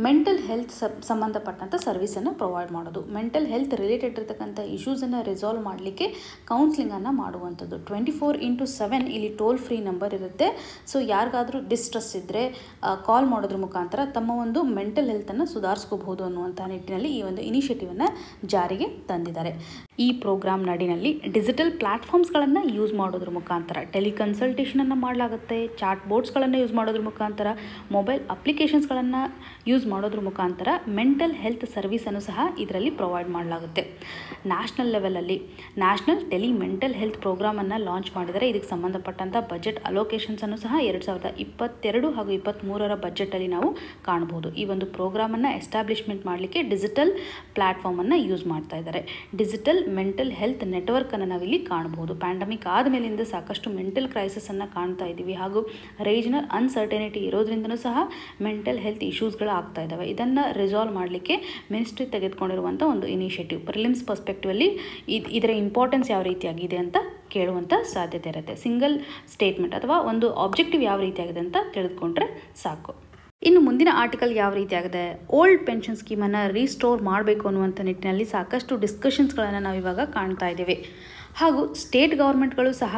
ಮೆಂಟಲ್ ಹೆಲ್ತ್ ಸಂಬಂಧಪಟ್ಟಂಥ ಸರ್ವಿಸನ್ನು ಪ್ರೊವೈಡ್ ಮಾಡೋದು, ಮೆಂಟಲ್ ಹೆಲ್ತ್ ರಿಲೇಟೆಡ್ ಇರತಕ್ಕಂಥ ಇಶ್ಯೂಸನ್ನು ರಿಸಾಲ್ವ್ ಮಾಡಲಿಕ್ಕೆ ಕೌನ್ಸಿಲಿಂಗನ್ನು ಮಾಡುವಂಥದ್ದು. 24/7 ಇಲ್ಲಿ ಟೋಲ್ ಫ್ರೀ ನಂಬರ್ ಇರುತ್ತೆ. ಸೊ ಯಾರಿಗಾದರೂ ಡಿಸ್ಟ್ರೆಸ್ ಇದ್ದರೆ ಕಾಲ್ ಮಾಡೋದ್ರ ಮುಖಾಂತರ ತಮ್ಮ ಒಂದು ಮೆಂಟಲ್ ಹೆಲ್ತನ್ನು ಸುಧಾರಿಸ್ಕೋಬಹುದು ಅನ್ನುವಂಥ ನಿಟ್ಟಿನಲ್ಲಿ ಈ ಒಂದು ಇನಿಷಿಯೇಟಿವನ್ನು ಜಾರಿಗೆ ತಂದಿದ್ದಾರೆ. ಈ ಪ್ರೋಗ್ರಾಮ್ ನಡಿನಲ್ಲಿ ಡಿಜಿಟಲ್ ಪ್ಲ್ಯಾಟ್ಫಾರ್ಮ್ಸ್ಗಳನ್ನು ಯೂಸ್ ಮಾಡೋದ್ರ ಮುಖಾಂತರ ಟೆಲಿಕನ್ಸಲ್ಟೇಷನನ್ನು ಮಾಡಲಾಗುತ್ತೆ, ಚಾಟ್ ಬೋರ್ಡ್ಸ್ಗಳನ್ನು ಯೂಸ್ ಮಾಡೋದ್ರ ಮುಖಾಂತರ, ಮೊಬೈಲ್ ಅಪ್ಲಿಕೇಶನ್ಸ್ಗಳನ್ನು ಯೂಸ್ ಮಾಡೋದ್ರ ಮುಖಾಂತರ ಮೆಂಟಲ್ ಹೆಲ್ತ್ ಸರ್ವಿಸನ್ನು ಸಹ ಇದರಲ್ಲಿ ಪ್ರೊವೈಡ್ ಮಾಡಲಾಗುತ್ತೆ. ನ್ಯಾಷನಲ್ ಲೆವೆಲಲ್ಲಿ ನ್ಯಾಷನಲ್ ಟೆಲಿ ಮೆಂಟಲ್ ಹೆಲ್ತ್ ಪ್ರೋಗ್ರಾಮನ್ನು ಲಾಂಚ್ ಮಾಡಿದರೆ ಇದಕ್ಕೆ ಸಂಬಂಧಪಟ್ಟಂಥ ಬಜೆಟ್ ಅಲೋಕೇಶನ್ಸನ್ನು ಸಹ 2022 ಹಾಗೂ 2023 ಬಜೆಟಲ್ಲಿ ನಾವು ಕಾಣ್ಬೋದು. ಈ ಒಂದು ಪ್ರೋಗ್ರಾಮನ್ನು ಎಸ್ಟಾಬ್ಲಿಷ್ಮೆಂಟ್ ಮಾಡಲಿಕ್ಕೆ ಡಿಜಿಟಲ್ ಪ್ಲ್ಯಾಟ್ಫಾರ್ಮನ್ನು ಯೂಸ್ ಮಾಡ್ತಾ ಇದ್ದಾರೆ. ಡಿಜಿಟಲ್ ಮೆಂಟಲ್ ಹೆಲ್ತ್ ನೆಟ್ವರ್ಕನ್ನು ನಾವಿಲ್ಲಿ ಕಾಣ್ಬೋದು. ಪ್ಯಾಂಡಮಿಕ್ ಆದಮೇಲಿಂದ ಸಾಕಷ್ಟು ಮೆಂಟಲ್ ಕ್ರೈಸಿಸನ್ನು ಕಾಣ್ತಾ ಇದ್ದೀವಿ ಹಾಗೂ ರೀಜನಲ್ ಅನ್ಸರ್ಟನಿಟಿ ಇರೋದ್ರಿಂದನೂ ಸಹ ಮೆಂಟಲ್ ಹೆಲ್ತ್ ಇಶ್ಯೂಸ್ಗಳು ಆಗ್ತಾ ಇದ್ದಾವೆ. ಇದನ್ನು ರಿಸಾಲ್ವ್ ಮಾಡಲಿಕ್ಕೆ ಮಿನಿಸ್ಟ್ರಿ ತೆಗೆದುಕೊಂಡಿರುವಂಥ ಒಂದು ಇನಿಷಿಯೇಟಿವ್. ಪ್ರಿಲಿಮ್ಸ್ ಪರ್ಸ್ಪೆಕ್ಟಿವಲ್ಲಿ ಇದರ ಇಂಪಾರ್ಟೆನ್ಸ್ ಯಾವ ರೀತಿಯಾಗಿದೆ ಅಂತ ಕೇಳುವಂಥ ಸಾಧ್ಯತೆ ಇರುತ್ತೆ. ಸಿಂಗಲ್ ಸ್ಟೇಟ್ಮೆಂಟ್ ಅಥವಾ ಒಂದು ಆಬ್ಜೆಕ್ಟಿವ್ ಯಾವ ರೀತಿಯಾಗಿದೆ ಅಂತ ತಿಳಿದುಕೊಂಡ್ರೆ ಸಾಕು. ಇನ್ನು ಮುಂದಿನ ಆರ್ಟಿಕಲ್ ಯಾವ ರೀತಿಯಾಗಿದೆ, ಓಲ್ಡ್ ಪೆನ್ಷನ್ ಸ್ಕೀಮನ್ನು ರೀಸ್ಟೋರ್ ಮಾಡಬೇಕು ಅನ್ನುವಂಥ ನಿಟ್ಟಿನಲ್ಲಿ ಸಾಕಷ್ಟು ಡಿಸ್ಕಷನ್ಸ್ಗಳನ್ನು ನಾವು ಇವಾಗ ಕಾಣ್ತಾ ಇದ್ದೀವಿ. ಹಾಗೂ ಸ್ಟೇಟ್ ಗೌರ್ಮೆಂಟ್ಗಳು ಸಹ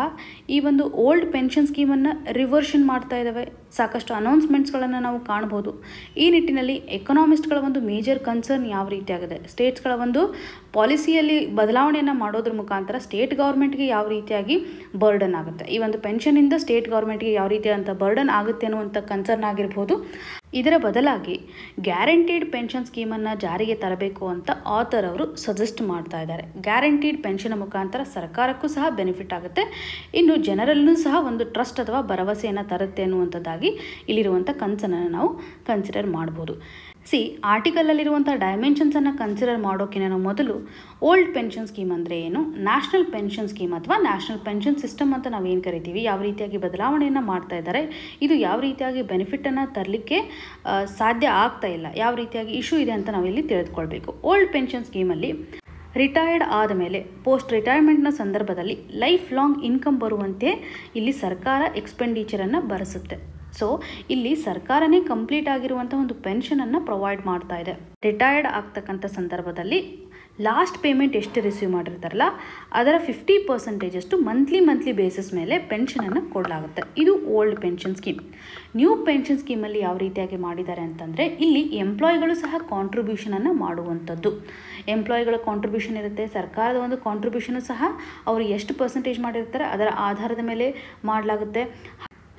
ಈ ಒಂದು ಓಲ್ಡ್ ಪೆನ್ಷನ್ ಸ್ಕೀಮನ್ನು ರಿವರ್ಷನ್ ಮಾಡ್ತಾ ಇದ್ದಾವೆ. ಸಾಕಷ್ಟು ಅನೌನ್ಸ್ಮೆಂಟ್ಸ್ಗಳನ್ನು ನಾವು ಕಾಣ್ಬೋದು. ಈ ನಿಟ್ಟಿನಲ್ಲಿ ಎಕನಾಮಿಸ್ಟ್ಗಳ ಒಂದು ಮೇಜರ್ ಕನ್ಸರ್ನ್ ಯಾವ ರೀತಿಯಾಗಿದೆ, ಸ್ಟೇಟ್ಸ್ಗಳ ಒಂದು ಪಾಲಿಸಿಯಲ್ಲಿ ಬದಲಾವಣೆಯನ್ನು ಮಾಡೋದ್ರ ಮುಖಾಂತರ ಸ್ಟೇಟ್ ಗೌರ್ಮೆಂಟ್ಗೆ ಯಾವ ರೀತಿಯಾಗಿ ಬರ್ಡನ್ ಆಗುತ್ತೆ, ಈ ಒಂದು ಪೆನ್ಷನಿಂದ ಸ್ಟೇಟ್ ಗೌರ್ಮೆಂಟ್ಗೆ ಯಾವ ರೀತಿಯಾದಂಥ ಬರ್ಡನ್ ಆಗುತ್ತೆ ಅನ್ನುವಂಥ ಕನ್ಸರ್ನ್ ಆಗಿರ್ಬೋದು. ಇದರ ಬದಲಾಗಿ ಗ್ಯಾರಂಟೀಡ್ ಪೆನ್ಷನ್ ಸ್ಕೀಮನ್ನು ಜಾರಿಗೆ ತರಬೇಕು ಅಂತ ಆಥರ್ ಅವರು ಸಜೆಸ್ಟ್ ಮಾಡ್ತಾ ಇದ್ದಾರೆ. ಗ್ಯಾರಂಟೀಡ್ ಪೆನ್ಷನ್ ಮುಖಾಂತರ ಸರ್ಕಾರಕ್ಕೂ ಸಹ ಬೆನಿಫಿಟ್ ಆಗುತ್ತೆ, ಇನ್ನು ಜನರಲ್ಲೂ ಸಹ ಒಂದು ಟ್ರಸ್ಟ್ ಅಥವಾ ಭರವಸೆಯನ್ನು ತರುತ್ತೆ ಅನ್ನುವಂಥದ್ದಾಗಿ ಇಲ್ಲಿರುವಂಥ ಕನ್ಸರ್ನನ್ನು ನಾವು ಕನ್ಸಿಡರ್ ಮಾಡ್ಬೋದು. ಆರ್ಟಿಕಲಲ್ಲಿರುವಂಥ ಡೈಮೆನ್ಷನ್ಸನ್ನು ಕನ್ಸಿಡರ್ ಮಾಡೋಕ್ಕಿಂತ ಮೊದಲು ಓಲ್ಡ್ ಪೆನ್ಷನ್ ಸ್ಕೀಮ್ ಅಂದರೆ ಏನು, ನ್ಯಾಷನಲ್ ಪೆನ್ಷನ್ ಸ್ಕೀಮ್ ಅಥವಾ ನ್ಯಾಷನಲ್ ಪೆನ್ಷನ್ ಸಿಸ್ಟಮ್ ಅಂತ ನಾವೇನು ಕರಿತೀವಿ, ಯಾವ ರೀತಿಯಾಗಿ ಬದಲಾವಣೆಯನ್ನು ಮಾಡ್ತಾ ಇದ್ದಾರೆ, ಇದು ಯಾವ ರೀತಿಯಾಗಿ ಬೆನಿಫಿಟನ್ನು ತರಲಿಕ್ಕೆ ಸಾಧ್ಯ ಆಗ್ತಾ ಇಲ್ಲ, ಯಾವ ರೀತಿಯಾಗಿ ಇಶ್ಯೂ ಇದೆ ಅಂತ ನಾವಿಲ್ಲಿ ತಿಳಿದುಕೊಳ್ಬೇಕು. ಓಲ್ಡ್ ಪೆನ್ಷನ್ ಸ್ಕೀಮಲ್ಲಿ ರಿಟೈರ್ಡ್ ಆದಮೇಲೆ ಪೋಸ್ಟ್ ರಿಟೈರ್ಮೆಂಟ್ನ ಸಂದರ್ಭದಲ್ಲಿ ಲೈಫ್ ಲಾಂಗ್ ಇನ್ಕಮ್ ಬರುವಂತೆ ಇಲ್ಲಿ ಸರ್ಕಾರ ಎಕ್ಸ್ಪೆಂಡಿಚರನ್ನು ಭರಿಸುತ್ತೆ. ಸೊ ಇಲ್ಲಿ ಸರ್ಕಾರನೇ ಕಂಪ್ಲೀಟ್ ಆಗಿರುವಂಥ ಒಂದು ಪೆನ್ಷನನ್ನು ಪ್ರೊವೈಡ್ ಮಾಡ್ತಾ ಇದೆ. ರಿಟೈರ್ಡ್ ಆಗ್ತಕ್ಕಂಥ ಸಂದರ್ಭದಲ್ಲಿ ಲಾಸ್ಟ್ ಪೇಮೆಂಟ್ ಎಷ್ಟು ರಿಸೀವ್ ಮಾಡಿರ್ತಾರಲ್ಲ ಅದರ 50% ಮಂತ್ಲಿ ಬೇಸಿಸ್ ಮೇಲೆ ಪೆನ್ಷನನ್ನು ಕೊಡಲಾಗುತ್ತೆ. ಇದು old pension scheme. New pension ಸ್ಕೀಮಲ್ಲಿ ಯಾವ ರೀತಿಯಾಗಿ ಮಾಡಿದ್ದಾರೆ ಅಂತಂದರೆ ಇಲ್ಲಿ ಎಂಪ್ಲಾಯಿಗಳು ಸಹ ಕಾಂಟ್ರಿಬ್ಯೂಷನನ್ನು ಮಾಡುವಂಥದ್ದು. ಎಂಪ್ಲಾಯಿಗಳ ಕಾಂಟ್ರಿಬ್ಯೂಷನ್ ಇರುತ್ತೆ, ಸರ್ಕಾರದ ಒಂದು ಕಾಂಟ್ರಿಬ್ಯೂಷನು ಸಹ ಅವರು ಎಷ್ಟು ಪರ್ಸೆಂಟೇಜ್ ಮಾಡಿರ್ತಾರೆ ಅದರ ಆಧಾರದ ಮೇಲೆ ಮಾಡಲಾಗುತ್ತೆ.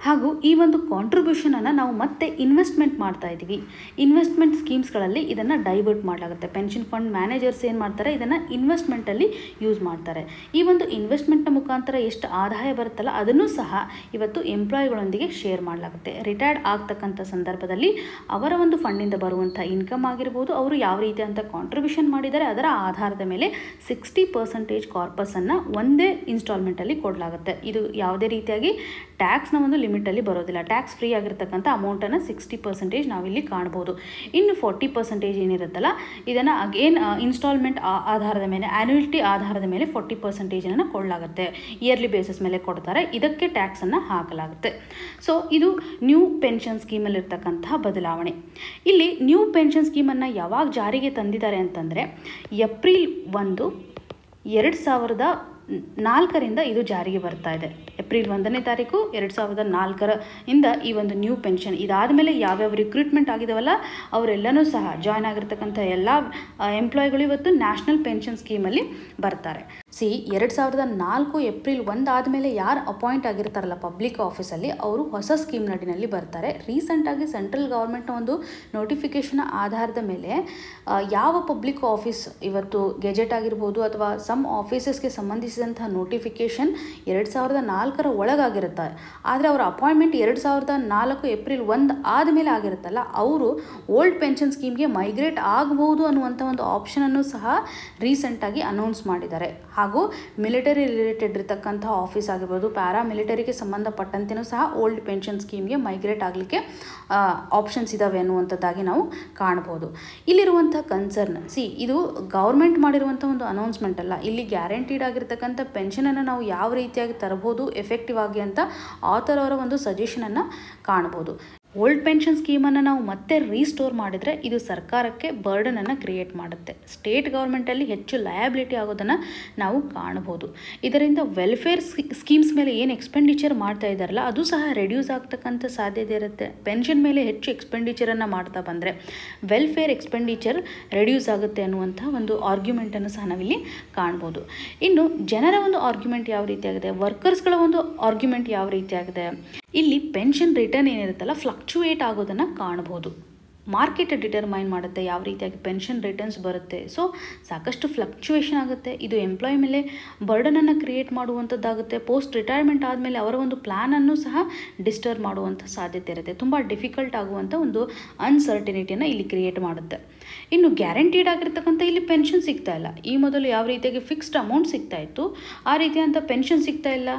ಹಾಗೂ ಈ ಒಂದು ಕಾಂಟ್ರಿಬ್ಯೂಷನನ್ನು ನಾವು ಮತ್ತೆ ಇನ್ವೆಸ್ಟ್ಮೆಂಟ್ ಮಾಡ್ತಾ ಇದ್ದೀವಿ. ಇನ್ವೆಸ್ಟ್ಮೆಂಟ್ ಸ್ಕೀಮ್ಸ್ಗಳಲ್ಲಿ ಇದನ್ನು ಡೈವರ್ಟ್ ಮಾಡಲಾಗುತ್ತೆ. ಪೆನ್ಷನ್ ಫಂಡ್ ಮ್ಯಾನೇಜರ್ಸ್ ಏನು ಮಾಡ್ತಾರೆ, ಇದನ್ನು ಇನ್ವೆಸ್ಟ್ಮೆಂಟಲ್ಲಿ ಯೂಸ್ ಮಾಡ್ತಾರೆ. ಈ ಒಂದು ಇನ್ವೆಸ್ಟ್ಮೆಂಟ್ನ ಮುಖಾಂತರ ಎಷ್ಟು ಆದಾಯ ಬರುತ್ತಲ್ಲ ಅದನ್ನು ಸಹ ಇವತ್ತು ಎಂಪ್ಲಾಯಿಗಳೊಂದಿಗೆ ಶೇರ್ ಮಾಡಲಾಗುತ್ತೆ. ರಿಟೈರ್ಡ್ ಆಗ್ತಕ್ಕಂಥ ಸಂದರ್ಭದಲ್ಲಿ ಅವರ ಒಂದು ಫಂಡಿಂದ ಬರುವಂಥ ಇನ್ಕಮ್ ಆಗಿರ್ಬೋದು, ಅವರು ಯಾವ ರೀತಿಯಂಥ ಕಾಂಟ್ರಿಬ್ಯೂಷನ್ ಮಾಡಿದ್ದಾರೆ ಅದರ ಆಧಾರದ ಮೇಲೆ 60% ಕಾರ್ಪಸನ್ನು ಒಂದೇ ಇನ್ಸ್ಟಾಲ್ಮೆಂಟಲ್ಲಿ ಕೊಡಲಾಗುತ್ತೆ. ಇದು ಯಾವುದೇ ರೀತಿಯಾಗಿ ಟ್ಯಾಕ್ಸ್ನ ಒಂದು ಲಿಮಿಟಲ್ಲಿ ಬರೋದಿಲ್ಲ. ಟ್ಯಾಕ್ಸ್ ಫ್ರೀ ಆಗಿರ್ತಕ್ಕಂಥ ಅಮೌಂಟನ್ನು 60% ನಾವಿಲ್ಲಿ ಕಾಣ್ಬೋದು. ಇನ್ನು 40% ಏನಿರುತ್ತಲ್ಲ ಇದನ್ನು ಅಗೇನ್ ಇನ್ಸ್ಟಾಲ್ಮೆಂಟ್ ಆಧಾರದ ಮೇಲೆ, ಆ್ಯನ್ಯುಯಿಟಿ ಆಧಾರದ ಮೇಲೆ 40% ಕೊಡಲಾಗುತ್ತೆ. ಇಯರ್ಲಿ ಬೇಸಿಸ್ ಮೇಲೆ ಕೊಡ್ತಾರೆ. ಇದಕ್ಕೆ ಟ್ಯಾಕ್ಸನ್ನು ಹಾಕಲಾಗುತ್ತೆ. ಸೊ ಇದು ನ್ಯೂ ಪೆನ್ಷನ್ ಸ್ಕೀಮಲ್ಲಿರ್ತಕ್ಕಂತಹ ಬದಲಾವಣೆ. ಇಲ್ಲಿ ನ್ಯೂ ಪೆನ್ಷನ್ ಸ್ಕೀಮನ್ನು ಯಾವಾಗ ಜಾರಿಗೆ ತಂದಿದ್ದಾರೆ ಅಂತಂದರೆ ಏಪ್ರಿಲ್ 1, 2004 ಇದು ಜಾರಿಗೆ ಬರ್ತಾ ಇದೆ. ಏಪ್ರಿಲ್ 1ನೇ ತಾರೀಕು 2004 ಈ ಒಂದು ನ್ಯೂ ಪೆನ್ಷನ್. ಇದಾದ ಮೇಲೆ ಯಾವ್ಯಾವ ರಿಕ್ರೂಟ್ಮೆಂಟ್ ಆಗಿದಾವಲ್ಲ ಅವರೆಲ್ಲನೂ ಸಹ ಜಾಯ್ನ್ ಆಗಿರ್ತಕ್ಕಂಥ ಎಲ್ಲ ಎಂಪ್ಲಾಯಿಗಳು ಇವತ್ತು ನ್ಯಾಷನಲ್ ಪೆನ್ಷನ್ ಸ್ಕೀಮಲ್ಲಿ ಬರ್ತಾರೆ. 2004 ಏಪ್ರಿಲ್ 1 ಆದಮೇಲೆ ಯಾರು ಅಪಾಯಿಂಟ್ ಆಗಿರ್ತಾರಲ್ಲ ಪಬ್ಲಿಕ್ ಆಫೀಸಲ್ಲಿ, ಅವರು ಹೊಸ ಸ್ಕೀಮ್ ನಡಿನಲ್ಲಿ ಬರ್ತಾರೆ. ರೀಸೆಂಟಾಗಿ ಸೆಂಟ್ರಲ್ ಗೌರ್ಮೆಂಟ್ ಒಂದು ನೋಟಿಫಿಕೇಷನ್ ಆಧಾರದ ಮೇಲೆ ಯಾವ ಪಬ್ಲಿಕ್ ಆಫೀಸ್ ಇವತ್ತು ಗೆಜೆಟ್ ಆಗಿರ್ಬೋದು ಅಥವಾ ಸಮ್ ಆಫೀಸಸ್ಗೆ ಸಂಬಂಧಿಸಿದಂಥ ನೋಟಿಫಿಕೇಷನ್ 2004 ಒಳಗಾಗಿರುತ್ತೆ. ಆದರೆ ಅವರ ಅಪಾಯಿಂಟ್ಮೆಂಟ್ 2004 ಏಪ್ರಿಲ್ 1 ಆದಮೇಲೆ ಆಗಿರುತ್ತಲ್ಲ, ಅವರು ಓಲ್ಡ್ ಪೆನ್ಷನ್ ಸ್ಕೀಮ್ಗೆ ಮೈಗ್ರೇಟ್ ಆಗಬಹುದು ಅನ್ನುವಂಥ ಒಂದು ಆಪ್ಷನನ್ನು ಸಹ ರೀಸೆಂಟಾಗಿ ಅನೌನ್ಸ್ ಮಾಡಿದ್ದಾರೆ. ಹಾಗೂ ಮಿಲಿಟರಿ ರಿಲೇಟೆಡ್ ಇರತಕ್ಕಂಥ ಆಫೀಸ್ ಆಗಿರ್ಬೋದು, ಪ್ಯಾರಾಮಿಲಿಟರಿಗೆ ಸಂಬಂಧಪಟ್ಟಂತೆಯೂ ಸಹ ಓಲ್ಡ್ ಪೆನ್ಷನ್ ಸ್ಕೀಮ್ಗೆ ಮೈಗ್ರೇಟ್ ಆಗಲಿಕ್ಕೆ ಆಪ್ಷನ್ಸ್ ಇದ್ದಾವೆ ಅನ್ನುವಂಥದ್ದಾಗಿ ನಾವು ಕಾಣ್ಬೋದು. ಇಲ್ಲಿರುವಂಥ ಕನ್ಸರ್ನ್ ಇದು ಗೌರ್ಮೆಂಟ್ ಮಾಡಿರುವಂಥ ಒಂದು ಅನೌನ್ಸ್ಮೆಂಟ್ ಅಲ್ಲ. ಇಲ್ಲಿ ಗ್ಯಾರಂಟೀಡ್ ಆಗಿರ್ತಕ್ಕಂಥ ಪೆನ್ಷನನ್ನು ನಾವು ಯಾವ ರೀತಿಯಾಗಿ ತರಬಹುದು ಎಫೆಕ್ಟಿವ್ ಆಗಿ ಅಂತ ಆಥರ್ ಅವರ ಒಂದು ಸಜೆಷನನ್ನು ಕಾಣ್ಬೋದು. ಓಲ್ಡ್ ಪೆನ್ಷನ್ ಸ್ಕೀಮನ್ನು ನಾವು ಮತ್ತೆ ರೀಸ್ಟೋರ್ ಮಾಡಿದರೆ ಇದು ಸರ್ಕಾರಕ್ಕೆ ಬರ್ಡನನ್ನು ಕ್ರಿಯೇಟ್ ಮಾಡುತ್ತೆ. ಸ್ಟೇಟ್ ಗೌರ್ಮೆಂಟಲ್ಲಿ ಹೆಚ್ಚು ಲಯಬಿಲಿಟಿ ಆಗೋದನ್ನು ನಾವು ಕಾಣ್ಬೋದು. ಇದರಿಂದ ವೆಲ್ಫೇರ್ ಸ್ಕೀಮ್ಸ್ ಮೇಲೆ ಏನು ಎಕ್ಸ್ಪೆಂಡಿಚರ್ ಮಾಡ್ತಾ ಇದ್ದಾರಲ್ಲ ಅದು ಸಹ ರೆಡ್ಯೂಸ್ ಆಗ್ತಕ್ಕಂಥ ಸಾಧ್ಯತೆ ಇರುತ್ತೆ. ಪೆನ್ಷನ್ ಮೇಲೆ ಹೆಚ್ಚು ಎಕ್ಸ್ಪೆಂಡಿಚರನ್ನು ಮಾಡ್ತಾ ಬಂದರೆ ವೆಲ್ಫೇರ್ ಎಕ್ಸ್ಪೆಂಡಿಚರ್ ರೆಡ್ಯೂಸ್ ಆಗುತ್ತೆ ಅನ್ನುವಂಥ ಒಂದು ಆರ್ಗ್ಯುಮೆಂಟನ್ನು ಸಹ ನಾವಿಲ್ಲಿ ಕಾಣ್ಬೋದು. ಇನ್ನು ಜನರ ಒಂದು ಆರ್ಗ್ಯುಮೆಂಟ್ ಯಾವ ರೀತಿಯಾಗಿದೆ, ವರ್ಕರ್ಸ್ಗಳ ಒಂದು ಆರ್ಗ್ಯುಮೆಂಟ್ ಯಾವ ರೀತಿಯಾಗಿದೆ, ಇಲ್ಲಿ ಪೆನ್ಷನ್ ರಿಟರ್ನ್ ಏನಿರುತ್ತಲ್ಲ ಫ್ಲಕ್ಚುಯೇಟ್ ಆಗೋದನ್ನು ಕಾಣ್ಬೋದು. ಮಾರ್ಕೆಟ್ ಡಿಟರ್ಮೈನ್ ಮಾಡುತ್ತೆ ಯಾವ ರೀತಿಯಾಗಿ ಪೆನ್ಷನ್ ರಿಟರ್ನ್ಸ್ ಬರುತ್ತೆ. ಸೊ ಸಾಕಷ್ಟು ಫ್ಲಕ್ಚುಯೇಷನ್ ಆಗುತ್ತೆ. ಇದು ಎಂಪ್ಲಾಯ್ ಮೇಲೆ ಬರ್ಡನನ್ನು ಕ್ರಿಯೇಟ್ ಮಾಡುವಂಥದ್ದಾಗುತ್ತೆ. ಪೋಸ್ಟ್ ರಿಟೈರ್ಮೆಂಟ್ ಆದಮೇಲೆ ಅವರ ಒಂದು ಪ್ಲ್ಯಾನನ್ನು ಸಹ ಡಿಸ್ಟರ್ಬ್ ಮಾಡುವಂಥ ಸಾಧ್ಯತೆ ಇರುತ್ತೆ. ತುಂಬ ಡಿಫಿಕಲ್ಟ್ ಆಗುವಂಥ ಒಂದು ಅನ್ಸರ್ಟಿನಿಟಿಯನ್ನು ಇಲ್ಲಿ ಕ್ರಿಯೇಟ್ ಮಾಡುತ್ತೆ. ಇನ್ನು ಗ್ಯಾರಂಟೀಡ್ ಆಗಿರ್ತಕ್ಕಂಥ ಇಲ್ಲಿ ಪೆನ್ಷನ್ ಸಿಗ್ತಾ ಇಲ್ಲ. ಈ ಮೊದಲು ಯಾವ ರೀತಿಯಾಗಿ ಫಿಕ್ಸ್ಡ್ ಅಮೌಂಟ್ ಸಿಗ್ತಾ ಇತ್ತು ಆ ರೀತಿಯಂಥ ಪೆನ್ಷನ್ ಸಿಗ್ತಾ ಇಲ್ಲ.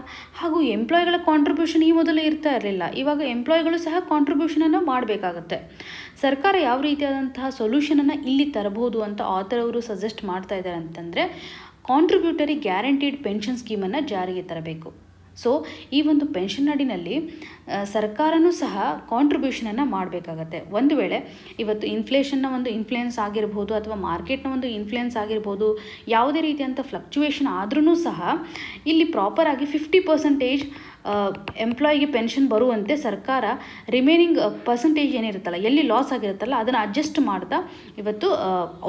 ಹಾಗೂ ಎಂಪ್ಲಾಯ್ಗಳ ಕಾಂಟ್ರಿಬ್ಯೂಷನ್ ಈ ಮೊದಲು ಇರ್ತಾ ಇರಲಿಲ್ಲ. ಇವಾಗ ಎಂಪ್ಲಾಯ್ಗಳು ಸಹ ಕಾಂಟ್ರಿಬ್ಯೂಷನನ್ನು ಮಾಡಬೇಕಾಗತ್ತೆ. ಸರ್ಕಾರ ಯಾವ ರೀತಿಯಾದಂತಹ ಸೊಲ್ಯೂಷನನ್ನು ಇಲ್ಲಿ ತರಬಹುದು ಅಂತ ಆಥರ್ ಅವರು ಸಜೆಸ್ಟ್ ಮಾಡ್ತಾ ಇದ್ದಾರೆ ಅಂತಂದರೆ ಕಾಂಟ್ರಿಬ್ಯೂಟರಿ ಗ್ಯಾರಂಟೀಡ್ ಪೆನ್ಷನ್ ಸ್ಕೀಮನ್ನು ಜಾರಿಗೆ ತರಬೇಕು. ಸೊ ಈ ಒಂದು ಪೆನ್ಷನ್ ಅಡಿನಲ್ಲಿ ಸರ್ಕಾರನೂ ಸಹ ಕಾಂಟ್ರಿಬ್ಯೂಷನನ್ನು ಮಾಡಬೇಕಾಗತ್ತೆ. ಒಂದು ವೇಳೆ ಇವತ್ತು ಇನ್ಫ್ಲೇಷನ್ನ ಒಂದು ಇನ್ಫ್ಲುಯೆನ್ಸ್ ಆಗಿರ್ಬೋದು ಅಥವಾ ಮಾರ್ಕೆಟ್ನ ಒಂದು ಇನ್ಫ್ಲುಯೆನ್ಸ್ ಆಗಿರ್ಬೋದು, ಯಾವುದೇ ರೀತಿಯಂಥ ಫ್ಲಕ್ಚುಯೇಷನ್ ಆದ್ರೂ ಸಹ ಇಲ್ಲಿ ಪ್ರಾಪರಾಗಿ 50% ಎಂಪ್ಲಾಯಿಗೆ ಪೆನ್ಷನ್ ಬರುವಂತೆ ಸರ್ಕಾರ ರಿಮೈನಿಂಗ್ ಪರ್ಸೆಂಟೇಜ್ ಏನಿರುತ್ತಲ್ಲ, ಎಲ್ಲಿ ಲಾಸ್ ಆಗಿರುತ್ತಲ್ಲ ಅದನ್ನು ಅಡ್ಜಸ್ಟ್ ಮಾಡ್ತಾ ಇವತ್ತು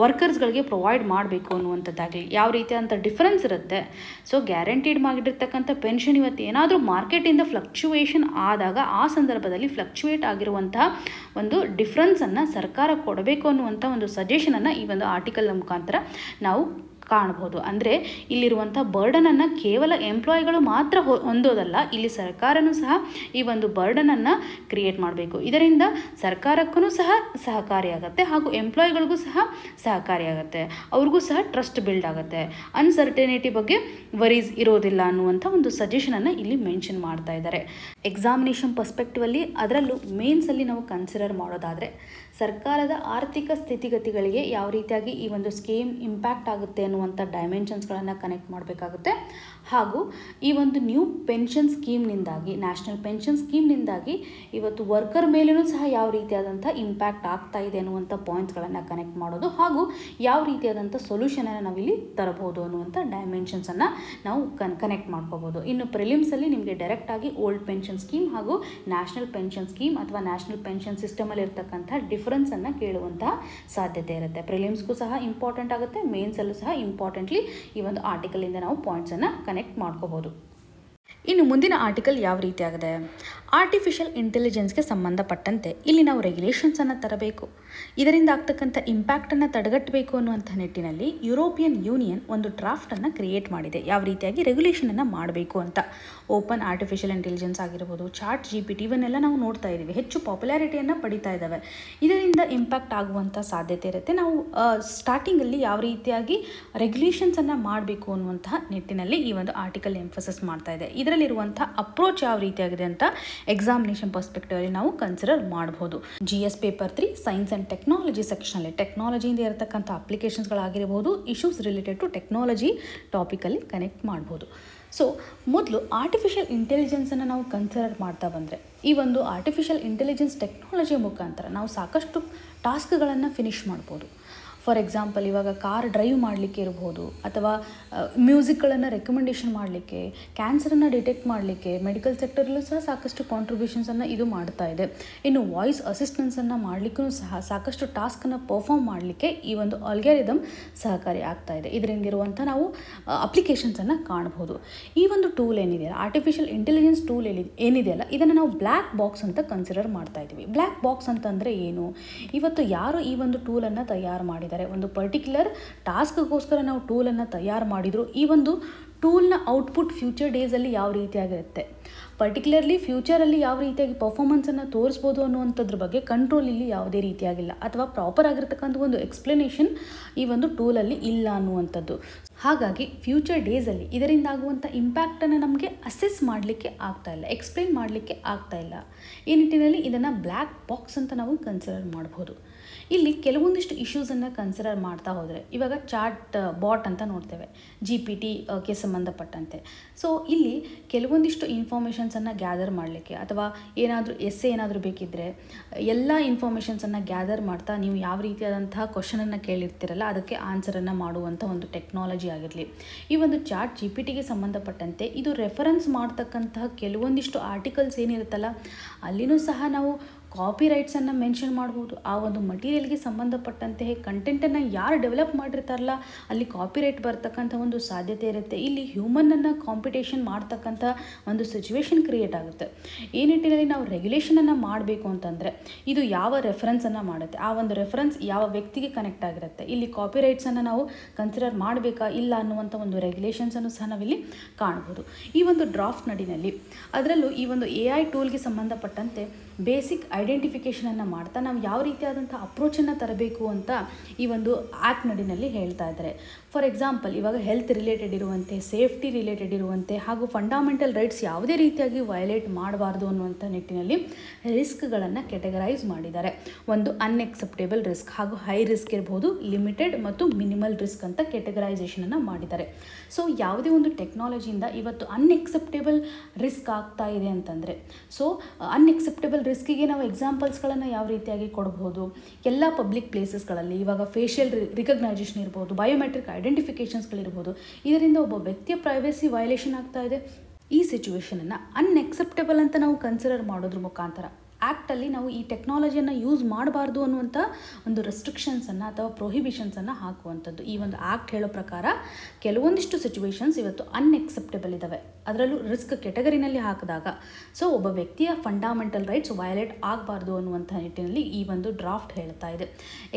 ವರ್ಕರ್ಸ್ಗಳಿಗೆ ಪ್ರೊವೈಡ್ ಮಾಡಬೇಕು ಅನ್ನುವಂಥದ್ದಾಗಲಿ ಯಾವ ರೀತಿಯಾದಂಥ ಡಿಫರೆನ್ಸ್ ಇರುತ್ತೆ. ಸೊ ಗ್ಯಾರಂಟೀಡ್ ಮಾಡಿರ್ತಕ್ಕಂಥ ಪೆನ್ಷನ್ ಇವತ್ತು ಏನಾದರೂ ಮಾರ್ಕೆಟಿಂದ ಫ್ಲಕ್ಚುಯೇಷನ್ ಆದಾಗ ಆ ಸಂದರ್ಭದಲ್ಲಿ ಫ್ಲಕ್ಚುಯೇಟ್ ಆಗಿರುವಂತಹ ಒಂದು ಡಿಫ್ರೆನ್ಸನ್ನು ಸರ್ಕಾರ ಕೊಡಬೇಕು ಅನ್ನುವಂಥ ಒಂದು ಸಜೆಷನನ್ನು ಈ ಒಂದು ಆರ್ಟಿಕಲ್ನ ಮುಖಾಂತರ ನಾವು ಕಾಣ್ಬೋದು. ಅಂದರೆ ಇಲ್ಲಿರುವಂಥ ಬರ್ಡನನ್ನು ಕೇವಲ ಎಂಪ್ಲಾಯಿಗಳು ಮಾತ್ರ ಹೊಂದೋದಲ್ಲ, ಇಲ್ಲಿ ಸರ್ಕಾರನೂ ಸಹ ಈ ಒಂದು ಬರ್ಡನನ್ನು ಕ್ರಿಯೇಟ್ ಮಾಡಬೇಕು. ಇದರಿಂದ ಸರ್ಕಾರಕ್ಕೂ ಸಹ ಸಹಕಾರಿಯಾಗುತ್ತೆ ಹಾಗೂ ಎಂಪ್ಲಾಯಿಗಳಿಗೂ ಸಹ ಸಹಕಾರಿಯಾಗುತ್ತೆ. ಅವ್ರಿಗೂ ಸಹ ಟ್ರಸ್ಟ್ ಬಿಲ್ಡ್ ಆಗುತ್ತೆ. ಅನ್ಸರ್ಟನಿಟಿ ಬಗ್ಗೆ ವರೀಸ್ ಇರೋದಿಲ್ಲ ಅನ್ನುವಂಥ ಒಂದು ಸಜೆಷನನ್ನು ಇಲ್ಲಿ ಮೆನ್ಷನ್ ಮಾಡ್ತಾ ಇದ್ದಾರೆ. ಎಕ್ಸಾಮಿನೇಷನ್ ಪರ್ಸ್ಪೆಕ್ಟಿವಲ್ಲಿ ಅದರಲ್ಲೂ ಮೇನ್ಸಲ್ಲಿ ನಾವು ಕನ್ಸಿಡರ್ ಮಾಡೋದಾದರೆ ಸರ್ಕಾರದ ಆರ್ಥಿಕ ಸ್ಥಿತಿಗತಿಗಳಿಗೆ ಯಾವ ರೀತಿಯಾಗಿ ಈ ಒಂದು ಸ್ಕೀಮ್ ಇಂಪ್ಯಾಕ್ಟ್ ಆಗುತ್ತೆ ಅನ್ನುವಂಥ ಡೈಮೆನ್ಷನ್ಸ್ಗಳನ್ನು ಕನೆಕ್ಟ್ ಮಾಡಬೇಕಾಗುತ್ತೆ. ಹಾಗೂ ಈ ಒಂದು ನ್ಯೂ ಪೆನ್ಷನ್ ಸ್ಕೀಮ್ನಿಂದಾಗಿ, ನ್ಯಾಷನಲ್ ಪೆನ್ಷನ್ ಸ್ಕೀಮ್ನಿಂದಾಗಿ ಇವತ್ತು ವರ್ಕರ್ ಮೇಲೂ ಸಹ ಯಾವ ರೀತಿಯಾದಂಥ ಇಂಪ್ಯಾಕ್ಟ್ ಆಗ್ತಾ ಇದೆ ಅನ್ನುವಂಥ ಪಾಯಿಂಟ್ಸ್ಗಳನ್ನು ಕನೆಕ್ಟ್ ಮಾಡೋದು ಹಾಗೂ ಯಾವ ರೀತಿಯಾದಂಥ ಸೊಲ್ಯೂಷನನ್ನು ನಾವಿಲ್ಲಿ ತರಬಹುದು ಅನ್ನುವಂಥ ಡೈಮೆನ್ಷನ್ಸನ್ನು ನಾವು ಕನೆಕ್ಟ್ ಮಾಡ್ಕೋಬೋದು. ಇನ್ನು ಪ್ರಿಲಿಮ್ಸಲ್ಲಿ ನಿಮಗೆ ಡೈರೆಕ್ಟಾಗಿ ಓಲ್ಡ್ ಪೆನ್ಷನ್ ಸ್ಕೀಮ್ ಹಾಗೂ ನ್ಯಾಷನಲ್ ಪೆನ್ಷನ್ ಸ್ಕೀಮ್ ಅಥವಾ ನ್ಯಾಷನಲ್ ಪೆನ್ಷನ್ ಸಿಸ್ಟಮಲ್ಲಿ ಇರ್ತಕ್ಕಂಥ ಡಿಫರೆನ್ಸನ್ನು ಕೇಳುವಂತಹ ಸಾಧ್ಯತೆ ಇರುತ್ತೆ. ಪ್ರಿಲಿಮ್ಸ್ಗೂ ಸಹ ಇಂಪಾರ್ಟೆಂಟ್ ಆಗುತ್ತೆ, ಮೇನ್ಸಲ್ಲೂ ಸಹ ಇಂಪಾರ್ಟೆಂಟ್ಲಿ ಈ ಒಂದು ಆರ್ಟಿಕಲಿಂದ ನಾವು ಪಾಯಿಂಟ್ಸನ್ನು ಕನೆಕ್ಟ್ ಮಾಡ್ಕೋಬೋದು. ಇನ್ನು ಮುಂದಿನ ಆರ್ಟಿಕಲ್ ಯಾವ ರೀತಿಯಾಗಿದೆ, ಆರ್ಟಿಫಿಷಿಯಲ್ ಇಂಟೆಲಿಜೆನ್ಸ್ಗೆ ಸಂಬಂಧಪಟ್ಟಂತೆ ಇಲ್ಲಿ ನಾವು ರೆಗ್ಯುಲೇಷನ್ಸನ್ನು ತರಬೇಕು, ಇದರಿಂದ ಆಗ್ತಕ್ಕಂಥ ಇಂಪ್ಯಾಕ್ಟನ್ನು ತಡೆಗಟ್ಟಬೇಕು ಅನ್ನುವಂಥ ನಿಟ್ಟಿನಲ್ಲಿ ಯುರೋಪಿಯನ್ ಯೂನಿಯನ್ ಒಂದು ಡ್ರಾಫ್ಟನ್ನು ಕ್ರಿಯೇಟ್ ಮಾಡಿದೆ, ಯಾವ ರೀತಿಯಾಗಿ ರೆಗ್ಯುಲೇಷನನ್ನು ಮಾಡಬೇಕು ಅಂತ. ಓಪನ್ ಆರ್ಟಿಫಿಷಿಯಲ್ ಇಂಟೆಲಿಜೆನ್ಸ್ ಆಗಿರ್ಬೋದು, ಚಾಟ್ GPT ಇವನ್ನೆಲ್ಲ ನಾವು ನೋಡ್ತಾ ಇದ್ದೀವಿ, ಹೆಚ್ಚು ಪಾಪ್ಯುಲಾರಿಟಿಯನ್ನು ಪಡಿತಾ ಇದ್ದಾವೆ. ಇದರಿಂದ ಇಂಪ್ಯಾಕ್ಟ್ ಆಗುವಂಥ ಸಾಧ್ಯತೆ ಇರುತ್ತೆ. ನಾವು ಸ್ಟಾರ್ಟಿಂಗಲ್ಲಿ ಯಾವ ರೀತಿಯಾಗಿ ರೆಗ್ಯುಲೇಷನ್ಸನ್ನು ಮಾಡಬೇಕು ಅನ್ನುವಂತಹ ನಿಟ್ಟಿನಲ್ಲಿ ಈ ಒಂದು ಆರ್ಟಿಕಲ್ ಎಂಫಸಿಸ್ ಮಾಡ್ತಾ ಇದೆ. ಇದರಲ್ಲಿರುವಂಥ ಅಪ್ರೋಚ್ ಯಾವ ರೀತಿಯಾಗಿದೆ ಅಂತ ಎಕ್ಸಾಮಿನೇಷನ್ ಪರ್ಸ್ಪೆಕ್ಟಿವ್ ಅಲ್ಲಿ ನಾವು ಕನ್ಸಿಡರ್ ಮಾಡಬಹುದು. GS paper 3 science and technology ಸೆಕ್ಷನಲ್ಲಿ ಟೆಕ್ನಾಲಜಿಯಿಂದ ಇರತಕ್ಕಂಥ ಅಪ್ಲಿಕೇಶನ್ಸ್ಗಳಾಗಿರ್ಬೋದು, ಇಶ್ಯೂಸ್ ರಿಲೇಟೆಡ್ ಟು ಟೆಕ್ನಾಲಜಿ ಟಾಪಿಕಲ್ಲಿ ಕನೆಕ್ಟ್ ಮಾಡ್ಬೋದು. ಸೊ ಮೊದಲು ಆರ್ಟಿಫಿಷಿಯಲ್ ಇಂಟೆಲಿಜೆನ್ಸನ್ನು ನಾವು ಕನ್ಸಿಡರ್ ಮಾಡ್ತಾ ಬಂದರೆ, ಈ ಒಂದು ಆರ್ಟಿಫಿಷಿಯಲ್ ಇಂಟೆಲಿಜೆನ್ಸ್ ಟೆಕ್ನಾಲಜಿ ಮುಖಾಂತರ ನಾವು ಸಾಕಷ್ಟು ಟಾಸ್ಕ್ಗಳನ್ನು ಫಿನಿಷ್ ಮಾಡ್ಬೋದು. ಫಾರ್ ಎಕ್ಸಾಂಪಲ್, ಇವಾಗ ಕಾರ್ ಡ್ರೈವ್ ಮಾಡಲಿಕ್ಕೆ ಇರ್ಬೋದು, ಅಥವಾ ಮ್ಯೂಸಿಕ್ಗಳನ್ನು ರೆಕಮೆಂಡೇಷನ್ ಮಾಡಲಿಕ್ಕೆ, ಕ್ಯಾನ್ಸರನ್ನು ಡಿಟೆಕ್ಟ್ ಮಾಡಲಿಕ್ಕೆ ಮೆಡಿಕಲ್ ಸೆಕ್ಟರಲ್ಲೂ ಸಹ ಸಾಕಷ್ಟು ಕಾಂಟ್ರಿಬ್ಯೂಷನ್ಸನ್ನು ಇದು ಮಾಡ್ತಾ ಇದೆ. ಇನ್ನು ವಾಯ್ಸ್ ಅಸಿಸ್ಟೆನ್ಸನ್ನು ಮಾಡಲಿಕ್ಕೂ ಸಹ ಸಾಕಷ್ಟು ಟಾಸ್ಕನ್ನು ಪರ್ಫಾರ್ಮ್ ಮಾಡಲಿಕ್ಕೆ ಈ ಒಂದು ಅಲ್ಗಾರಿದಮ್ ಸಹಕಾರಿ ಆಗ್ತಾ ಇದೆ. ಇದರಿಂದ ಇರುವಂಥ ನಾವು ಅಪ್ಲಿಕೇಶನ್ಸನ್ನು ಕಾಣಬಹುದು. ಈ ಒಂದು ಟೂಲ್ ಏನಿದೆಯಲ್ಲ, ಆರ್ಟಿಫಿಷಿಯಲ್ ಇಂಟೆಲಿಜೆನ್ಸ್ ಟೂಲ್ ಏನಿದೆಯಲ್ಲ, ಇದನ್ನು ನಾವು ಬ್ಲ್ಯಾಕ್ ಬಾಕ್ಸ್ ಅಂತ ಕನ್ಸಿಡರ್ ಮಾಡ್ತಾ ಇದ್ದೀವಿ. ಬ್ಲ್ಯಾಕ್ ಬಾಕ್ಸ್ ಅಂತಂದರೆ ಏನು? ಇವತ್ತು ಯಾರು ಈ ಒಂದು ಟೂಲನ್ನು ತಯಾರು ಮಾಡಿದ್ದಾರೆ, ಒಂದು ಪರ್ಟಿಕ್ಯುಲರ್ ಟಾಸ್ಕ್ಗೋಸ್ಕರ ನಾವು ಟೂಲನ್ನು ತಯಾರು ಮಾಡಿದ್ರು, ಈ ಒಂದು ಟೂಲ್ನ ಔಟ್ಪುಟ್ ಫ್ಯೂಚರ್ ಡೇಸಲ್ಲಿ ಯಾವ ರೀತಿಯಾಗಿರುತ್ತೆ, ಪರ್ಟಿಕ್ಯುಲರ್ಲಿ ಫ್ಯೂಚರಲ್ಲಿ ಯಾವ ರೀತಿಯಾಗಿ ಪರ್ಫಾರ್ಮೆನ್ಸನ್ನು ತೋರಿಸ್ಬೋದು ಅನ್ನುವಂಥದ್ರ ಬಗ್ಗೆ ಕಂಟ್ರೋಲ್ ಇಲ್ಲಿ ಯಾವುದೇ ರೀತಿಯಾಗಿಲ್ಲ, ಅಥವಾ ಪ್ರಾಪರ್ ಆಗಿರ್ತಕ್ಕಂಥ ಒಂದು ಎಕ್ಸ್ಪ್ಲನೇಷನ್ ಈ ಒಂದು ಟೂಲಲ್ಲಿ ಇಲ್ಲ ಅನ್ನುವಂಥದ್ದು. ಹಾಗಾಗಿ ಫ್ಯೂಚರ್ ಡೇಸಲ್ಲಿ ಇದರಿಂದ ಆಗುವಂಥ ಇಂಪ್ಯಾಕ್ಟನ್ನು ನಮಗೆ ಅಸೆಸ್ ಮಾಡಲಿಕ್ಕೆ ಆಗ್ತಾ ಇಲ್ಲ, ಎಕ್ಸ್ಪ್ಲೇನ್ ಮಾಡಲಿಕ್ಕೆ ಆಗ್ತಾ ಇಲ್ಲ. ಈ ನಿಟ್ಟಿನಲ್ಲಿ ಇದನ್ನು ಬ್ಲ್ಯಾಕ್ ಬಾಕ್ಸ್ ಅಂತ ನಾವು ಕನ್ಸಿಡರ್ ಮಾಡ್ಬೋದು. ಇಲ್ಲಿ ಕೆಲವೊಂದಿಷ್ಟು ಇಶ್ಯೂಸನ್ನು ಕನ್ಸಿಡರ್ ಮಾಡ್ತಾ ಹೋದರೆ, ಇವಾಗ ಚಾಟ್ ಬಾಟ್ ಅಂತ ನೋಡ್ತೇವೆ GPT ಸಂಬಂಧಪಟ್ಟಂತೆ. ಸೊ ಇಲ್ಲಿ ಕೆಲವೊಂದಿಷ್ಟು ಇನ್ಫಾರ್ಮೇಷನ್ಸನ್ನು ಗ್ಯಾದರ್ ಮಾಡಲಿಕ್ಕೆ, ಅಥವಾ ಏನಾದರೂ ಏನಾದರೂ ಬೇಕಿದ್ದರೆ ಎಲ್ಲ ಇನ್ಫಾರ್ಮೇಷನ್ಸನ್ನು ಗ್ಯಾದರ್ ಮಾಡ್ತಾ ನೀವು ಯಾವ ರೀತಿಯಾದಂತಹ ಕ್ವಶನನ್ನು ಕೇಳಿರ್ತೀರಲ್ಲ, ಅದಕ್ಕೆ ಆನ್ಸರನ್ನು ಮಾಡುವಂಥ ಒಂದು ಟೆಕ್ನಾಲಜಿ ಆಗಿರಲಿ. ಈ ಒಂದು ಚಾಟ್ GPTಗೆ ಸಂಬಂಧಪಟ್ಟಂತೆ ಇದು ರೆಫರೆನ್ಸ್ ಮಾಡ್ತಕ್ಕಂತಹ ಕೆಲವೊಂದಿಷ್ಟು ಆರ್ಟಿಕಲ್ಸ್ ಏನಿರುತ್ತಲ್ಲ, ಅಲ್ಲಿನೂ ಸಹ ನಾವು ಕಾಪಿ ರೈಟ್ಸನ್ನು ಮೆನ್ಷನ್ ಮಾಡ್ಬೋದು. ಆ ಒಂದು ಮಟೀರಿಯಲ್ಗೆ ಸಂಬಂಧಪಟ್ಟಂತೆ ಕಂಟೆಂಟನ್ನು ಯಾರು ಡೆವಲಪ್ ಮಾಡಿರ್ತಾರಲ್ಲ, ಅಲ್ಲಿ ಕಾಪಿ ರೈಟ್ ಬರ್ತಕ್ಕಂಥ ಒಂದು ಸಾಧ್ಯತೆ ಇರುತ್ತೆ. ಇಲ್ಲಿ ಹ್ಯೂಮನ್ನನ್ನು ಕಾಂಪಿಟೇಷನ್ ಮಾಡ್ತಕ್ಕಂಥ ಒಂದು ಸಿಚುವೇಶನ್ ಕ್ರಿಯೇಟ್ ಆಗುತ್ತೆ. ಈ ನಿಟ್ಟಿನಲ್ಲಿ ನಾವು ರೆಗ್ಯುಲೇಷನನ್ನು ಮಾಡಬೇಕು ಅಂತಂದರೆ, ಇದು ಯಾವ ರೆಫರೆನ್ಸನ್ನು ಮಾಡುತ್ತೆ, ಆ ಒಂದು ರೆಫರೆನ್ಸ್ ಯಾವ ವ್ಯಕ್ತಿಗೆ ಕನೆಕ್ಟ್ ಆಗಿರುತ್ತೆ, ಇಲ್ಲಿ ಕಾಪಿ ರೈಟ್ಸನ್ನು ನಾವು ಕನ್ಸಿಡರ್ ಮಾಡಬೇಕಾ ಇಲ್ಲ ಅನ್ನುವಂಥ ಒಂದು ರೆಗ್ಯುಲೇಷನ್ಸನ್ನು ಸಹ ನಾವಿಲ್ಲಿ ಕಾಣ್ಬೋದು. ಈ ಒಂದು ಡ್ರಾಫ್ಟ್ ನಡಿನಲ್ಲಿ ಅದರಲ್ಲೂ ಈ ಒಂದು AI ಟೂಲ್ಗೆ ಸಂಬಂಧಪಟ್ಟಂತೆ ಬೇಸಿಕ್ ಐಡೆಂಟಿಫಿಕೇಷನನ್ನು ಮಾಡ್ತಾ ನಾವು ಯಾವ ರೀತಿಯಾದಂಥ ಅಪ್ರೋಚನ್ನು ತರಬೇಕು ಅಂತ ಈ ಒಂದು ಆ್ಯಕ್ಟ್ ನಡಿನಲ್ಲಿ ಹೇಳ್ತಾ ಇದ್ದಾರೆ. ಫಾರ್ ಎಕ್ಸಾಂಪಲ್, ಇವಾಗ ಹೆಲ್ತ್ ರಿಲೇಟೆಡ್ ಇರುವಂತೆ, ಸೇಫ್ಟಿ ರಿಲೇಟೆಡ್ ಇರುವಂತೆ, ಹಾಗೂ ಫಂಡಮೆಂಟಲ್ ರೈಟ್ಸ್ ಯಾವುದೇ ರೀತಿಯಾಗಿ ವಯಲೇಟ್ ಮಾಡಬಾರ್ದು ಅನ್ನುವಂಥ ನಿಟ್ಟಿನಲ್ಲಿ ರಿಸ್ಕ್ಗಳನ್ನು ಕೆಟಗರೈಸ್ ಮಾಡಿದ್ದಾರೆ. ಒಂದು ಅನ್ಎಕ್ಸೆಪ್ಟೇಬಲ್ ರಿಸ್ಕ್ ಹಾಗೂ ಹೈ ರಿಸ್ಕ್ ಇರ್ಬೋದು, ಲಿಮಿಟೆಡ್ ಮತ್ತು ಮಿನಿಮಲ್ ರಿಸ್ಕ್ ಅಂತ ಕೆಟಗರೈಸೇಷನನ್ನು ಮಾಡಿದ್ದಾರೆ. ಸೊ ಯಾವುದೇ ಒಂದು ಟೆಕ್ನಾಲಜಿಯಿಂದ ಇವತ್ತು ಅನ್ಎಕ್ಸೆಪ್ಟೇಬಲ್ ರಿಸ್ಕ್ ಆಗ್ತಾ ಇದೆ ಅಂತಂದರೆ, ಸೊ ಅನ್ಎಕ್ಸೆಪ್ಟೇಬಲ್ ರಿಸ್ಕಿಗೆ ನಾವು ಎಕ್ಸಾಂಪಲ್ಸ್ಗಳನ್ನು ಯಾವ ರೀತಿಯಾಗಿ ಕೊಡ್ಬೋದು, ಎಲ್ಲ ಪಬ್ಲಿಕ್ ಪ್ಲೇಸಸ್ಗಳಲ್ಲಿ ಇವಾಗ ಫೇಶಿಯಲ್ ರಿಕಗ್ನೈಸೇಷನ್ ಇರ್ಬೋದು, ಬಯೋಮೆಟ್ರಿಕ್ ಐಡೆಂಟಿಫಿಕೇಷನ್ಸ್ಗಳಿರ್ಬೋದು, ಇದರಿಂದ ಒಬ್ಬ ವ್ಯಕ್ತಿಯ ಪ್ರೈವಸಿ ವೈಲೇಷನ್ ಆಗ್ತಾ ಇದೆ. ಈ ಸಿಚುವೇಷನನ್ನು ಅನ್ಎಕ್ಸೆಪ್ಟೇಬಲ್ ಅಂತ ನಾವು ಕನ್ಸಿಡರ್ ಮಾಡೋದ್ರ ಮುಖಾಂತರ ಆ್ಯಕ್ಟಲ್ಲಿ ನಾವು ಈ ಟೆಕ್ನಾಲಜಿಯನ್ನು ಯೂಸ್ ಮಾಡಬಾರ್ದು ಅನ್ನುವಂಥ ಒಂದು ರೆಸ್ಟ್ರಿಕ್ಷನ್ಸನ್ನು ಅಥವಾ ಪ್ರೊಹಿಬಿಷನ್ಸನ್ನು ಹಾಕುವಂಥದ್ದು. ಈ ಒಂದು ಆ್ಯಕ್ಟ್ ಹೇಳೋ ಪ್ರಕಾರ ಕೆಲವೊಂದಿಷ್ಟು ಸಿಚುವೇಷನ್ಸ್ ಇವತ್ತು ಅನ್ಎಕ್ಸೆಪ್ಟೇಬಲ್ ಇದ್ದಾವೆ, ಅದರಲ್ಲೂ ರಿಸ್ಕ್ ಕೆಟಗರಿನಲ್ಲಿ ಹಾಕಿದಾಗ ಸೊ ಒಬ್ಬ ವ್ಯಕ್ತಿಯ ಫಂಡಮೆಂಟಲ್ ರೈಟ್ಸ್ ವಯಲೇಟ್ ಆಗಬಾರ್ದು ಅನ್ನುವಂಥ ನಿಟ್ಟಿನಲ್ಲಿ ಈ ಒಂದು ಡ್ರಾಫ್ಟ್ ಹೇಳ್ತಾ ಇದೆ.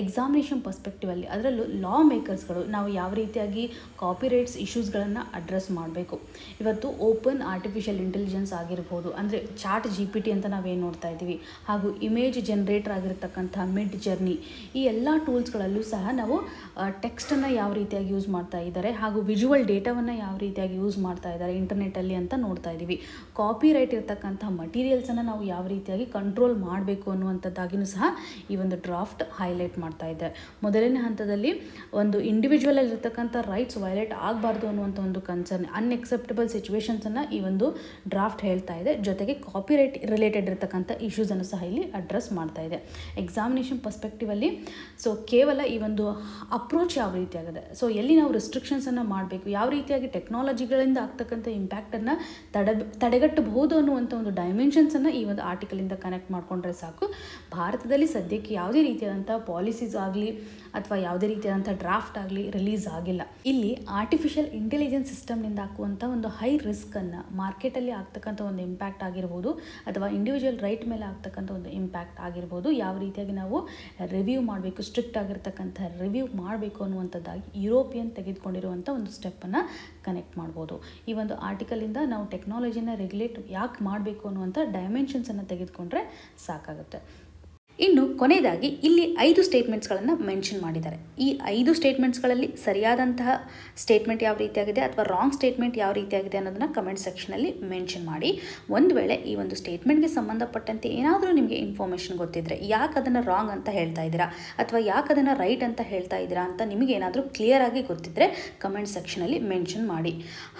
ಎಕ್ಸಾಮಿನೇಷನ್ ಪರ್ಸ್ಪೆಕ್ಟಿವಲ್ಲಿ ಅದರಲ್ಲೂ ಲಾ ಮೇಕರ್ಸ್ಗಳು ನಾವು ಯಾವ ರೀತಿಯಾಗಿ ಕಾಪಿ ರೈಟ್ಸ್ ಇಶ್ಯೂಸ್ಗಳನ್ನು ಅಡ್ರೆಸ್ ಮಾಡಬೇಕು. ಇವತ್ತು ಓಪನ್ ಆರ್ಟಿಫಿಷಿಯಲ್ ಇಂಟೆಲಿಜೆನ್ಸ್ ಆಗಿರ್ಬೋದು, ಅಂದರೆ ಚಾಟ್ GPT ಅಂತ ನಾವೇನು ನೋಡ್ತಾ ಇದ್ದೀವಿ, ಹಾಗೂ ಇಮೇಜ್ ಜನರೇಟರ್ ಆಗಿರತಕ್ಕಂಥ ಮಿಡ್ ಜರ್ನಿ, ಈ ಎಲ್ಲ ಟೂಲ್ಸ್ಗಳಲ್ಲೂ ಸಹ ನಾವು ಟೆಕ್ಸ್ಟನ್ನು ಯಾವ ರೀತಿಯಾಗಿ ಯೂಸ್ ಮಾಡ್ತಾ ಇದ್ದಾರೆ, ಹಾಗೂ ವಿಜುವಲ್ ಡೇಟಾವನ್ನು ಯಾವ ರೀತಿಯಾಗಿ ಯೂಸ್ ಮಾಡ್ತಾ ಇದ್ದಾರೆ ಇಂಟರ್ನೆಟ್ಟಲ್ಲಿ ಅಂತ ನೋಡ್ತಾ ಇದ್ದೀವಿ. ಕಾಪಿ ರೈಟ್ ಇರತಕ್ಕಂಥ ಮಟೀರಿಯಲ್ಸನ್ನು ನಾವು ಯಾವ ರೀತಿಯಾಗಿ ಕಂಟ್ರೋಲ್ ಮಾಡಬೇಕು ಅನ್ನುವಂಥದ್ದಾಗಿಯೂ ಸಹ ಈ ಒಂದು ಡ್ರಾಫ್ಟ್ ಹೈಲೈಟ್ ಮಾಡ್ತಾ ಇದೆ. ಮೊದಲನೇ ಹಂತದಲ್ಲಿ ಒಂದು ಇಂಡಿವಿಜುವಲ್ ಇರತಕ್ಕಂಥ ರೈಟ್ಸ್ ವೈಲೇಟ್ ಆಗಬಾರ್ದು ಅನ್ನುವಂಥ ಒಂದು ಕನ್ಸರ್ನ್, ಅನ್ಎಕ್ಸೆಪ್ಟಬಲ್ ಸಿಚುವೇಷನ್ಸನ್ನು ಈ ಒಂದು ಡ್ರಾಫ್ಟ್ ಹೇಳ್ತಾ ಇದೆ. ಜೊತೆಗೆ ಕಾಪಿ ರೈಟ್ ರಿಲೇಟೆಡ್ ಇರತಕ್ಕಂಥ ಇಶ್ಯೂಸ್ ಇಶ್ಯೂಸನ್ನು ಸಹ ಇಲ್ಲಿ ಅಡ್ರೆಸ್ ಮಾಡ್ತಾ ಇದೆ. ಎಕ್ಸಾಮಿನೇಷನ್ ಪರ್ಸ್ಪೆಕ್ಟಿವಲ್ಲಿ ಸೊ ಕೇವಲ ಈ ಒಂದು ಅಪ್ರೋಚ್ ಯಾವ ರೀತಿಯಾಗಿದೆ, ಸೊ ಎಲ್ಲಿ ನಾವು ರೆಸ್ಟ್ರಿಕ್ಷನ್ಸನ್ನು ಮಾಡಬೇಕು, ಯಾವ ರೀತಿಯಾಗಿ ಟೆಕ್ನಾಲಜಿಗಳಿಂದ ಆಗ್ತಕ್ಕಂಥ ಇಂಪ್ಯಾಕ್ಟನ್ನು ತಡೆಗಟ್ಟಬಹುದು ಅನ್ನುವಂಥ ಒಂದು ಡೈಮೆನ್ಷನ್ಸನ್ನು ಈ ಒಂದು ಆರ್ಟಿಕಲಿಂದ ಕನೆಕ್ಟ್ ಮಾಡಿಕೊಂಡ್ರೆ ಸಾಕು. ಭಾರತದಲ್ಲಿ ಸದ್ಯಕ್ಕೆ ಯಾವುದೇ ರೀತಿಯಾದಂಥ ಪಾಲಿಸೀಸ್ ಆಗಲಿ ಅಥವಾ ಯಾವುದೇ ರೀತಿಯಾದಂಥ ಡ್ರಾಫ್ಟ್ ಆಗಲಿ ರಿಲೀಸ್ ಆಗಿಲ್ಲ. ಇಲ್ಲಿ ಆರ್ಟಿಫಿಷಿಯಲ್ ಇಂಟೆಲಿಜೆನ್ಸ್ ಸಿಸ್ಟಮ್ನಿಂದ ಹಾಕುವಂಥ ಒಂದು ಹೈ ರಿಸ್ಕನ್ನು, ಮಾರ್ಕೆಟಲ್ಲಿ ಆಗ್ತಕ್ಕಂಥ ಒಂದು ಇಂಪ್ಯಾಕ್ಟ್ ಆಗಿರ್ಬೋದು ಅಥವಾ ಇಂಡಿವಿಜುವಲ್ ರೈಟ್ ಮೇಲೆ ಆಗ್ತಕ್ಕಂಥ ಒಂದು ಇಂಪ್ಯಾಕ್ಟ್ ಆಗಿರ್ಬೋದು, ಯಾವ ರೀತಿಯಾಗಿ ನಾವು ರಿವ್ಯೂ ಮಾಡಬೇಕು, ಸ್ಟ್ರಿಕ್ಟ್ ಆಗಿರ್ತಕ್ಕಂಥ ರಿವ್ಯೂ ಮಾಡಬೇಕು ಅನ್ನುವಂಥದ್ದಾಗಿ ಯುರೋಪಿಯನ್ ತೆಗೆದುಕೊಂಡಿರುವಂಥ ಒಂದು ಸ್ಟೆಪ್ಪನ್ನು ಕನೆಕ್ಟ್ ಮಾಡ್ಬೋದು. ಈ ಒಂದು ಆರ್ಟಿಕಲಿಂದ ನಾವು ಟೆಕ್ನಾಲಜಿನ ರೆಗ್ಯುಲೇಟ್ ಯಾಕೆ ಮಾಡಬೇಕು ಅನ್ನುವಂಥ ಡೈಮೆನ್ಷನ್ಸನ್ನು ತೆಗೆದುಕೊಂಡ್ರೆ ಸಾಕಾಗುತ್ತೆ. ಇನ್ನು ಕೊನೆಯದಾಗಿ ಇಲ್ಲಿ 5 ಸ್ಟೇಟ್ಮೆಂಟ್ಸ್ಗಳನ್ನು ಮೆನ್ಷನ್ ಮಾಡಿದ್ದಾರೆ. ಈ 5 ಸ್ಟೇಟ್ಮೆಂಟ್ಸ್ಗಳಲ್ಲಿ ಸರಿಯಾದಂತಹ ಸ್ಟೇಟ್ಮೆಂಟ್ ಯಾವ ರೀತಿಯಾಗಿದೆ ಅಥವಾ ರಾಂಗ್ ಸ್ಟೇಟ್ಮೆಂಟ್ ಯಾವ ರೀತಿಯಾಗಿದೆ ಅನ್ನೋದನ್ನು ಕಮೆಂಟ್ ಸೆಕ್ಷನಲ್ಲಿ ಮೆನ್ಷನ್ ಮಾಡಿ. ಒಂದು ವೇಳೆ ಈ ಒಂದು ಸ್ಟೇಟ್ಮೆಂಟ್ಗೆ ಸಂಬಂಧಪಟ್ಟಂತೆ ಏನಾದರೂ ನಿಮಗೆ ಇನ್ಫಾರ್ಮೇಷನ್ ಗೊತ್ತಿದ್ದರೆ, ಯಾಕೆ ಅದನ್ನು ರಾಂಗ್ ಅಂತ ಹೇಳ್ತಾ ಇದ್ದೀರಾ ಅಥವಾ ಯಾಕೆ ಅದನ್ನು ರೈಟ್ ಅಂತ ಹೇಳ್ತಾ ಇದ್ದೀರಾ ಅಂತ ನಿಮಗೇನಾದರೂ ಕ್ಲಿಯರ್ ಆಗಿ ಗೊತ್ತಿದ್ದರೆ ಕಮೆಂಟ್ ಸೆಕ್ಷನಲ್ಲಿ ಮೆನ್ಷನ್ ಮಾಡಿ.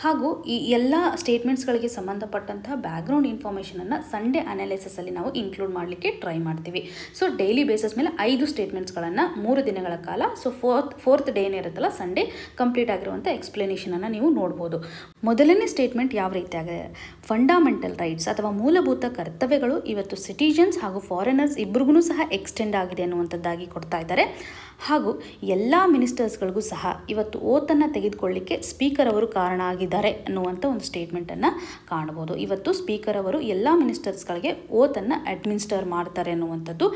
ಹಾಗೂ ಈ ಎಲ್ಲ ಸ್ಟೇಟ್ಮೆಂಟ್ಸ್ಗಳಿಗೆ ಸಂಬಂಧಪಟ್ಟಂತಹ ಬ್ಯಾಕ್ಗ್ರೌಂಡ್ ಇನ್ಫಾರ್ಮೇಷನನ್ನು ಸಂಡೇ ಅನಾಲಿಸಿಸಲ್ಲಿ ನಾವು ಇನ್ಕ್ಲೂಡ್ ಮಾಡಲಿಕ್ಕೆ ಟ್ರೈ ಮಾಡ್ತೀವಿ. ಸೊ ಡೈಲಿ ಬೇಸಿಸ್ ಮೇಲೆ 5 ಸ್ಟೇಟ್ಮೆಂಟ್ಸ್ಗಳನ್ನು 3 ದಿನಗಳ ಕಾಲ, ಸೊ ಫೋರ್ತ್ ಡೇ ಏನಿರುತ್ತಲ್ಲ ಸಂಡೇ, ಕಂಪ್ಲೀಟ್ ಆಗಿರುವಂಥ ಎಕ್ಸ್ಪ್ಲನೇಷನನ್ನು ನೀವು ನೋಡ್ಬೋದು. ಮೊದಲನೇ ಸ್ಟೇಟ್ಮೆಂಟ್ ಯಾವ ರೀತಿಯಾಗಿದೆ, ಫಂಡಮೆಂಟಲ್ ರೈಟ್ಸ್ ಅಥವಾ ಮೂಲಭೂತ ಕರ್ತವ್ಯಗಳು ಇವತ್ತು ಸಿಟಿಜನ್ಸ್ ಹಾಗೂ ಫಾರಿನರ್ಸ್ ಇಬ್ಬರಿಗೂ ಸಹ ಎಕ್ಸ್ಟೆಂಡ್ ಆಗಿದೆ ಅನ್ನುವಂಥದ್ದಾಗಿ ಕೊಡ್ತಾ ಇದ್ದಾರೆ. ಹಾಗೂ ಎಲ್ಲ ಮಿನಿಸ್ಟರ್ಸ್ಗಳಿಗೂ ಸಹ ಇವತ್ತು ಓತನ್ನು ತೆಗೆದುಕೊಳ್ಳಿಕ್ಕೆ ಸ್ಪೀಕರ್ ಅವರು ಕಾರಣ ಆಗಿದ್ದಾರೆ ಅನ್ನುವಂಥ ಒಂದು ಸ್ಟೇಟ್ಮೆಂಟನ್ನು ಕಾಣ್ಬೋದು. ಇವತ್ತು ಸ್ಪೀಕರ್ ಅವರು ಎಲ್ಲ ಮಿನಿಸ್ಟರ್ಸ್ಗಳಿಗೆ ಓತನ್ನು ಅಡ್ಮಿನಿಸ್ಟರ್ ಮಾಡ್ತಾರೆ ಅನ್ನುವಂಥದ್ದು.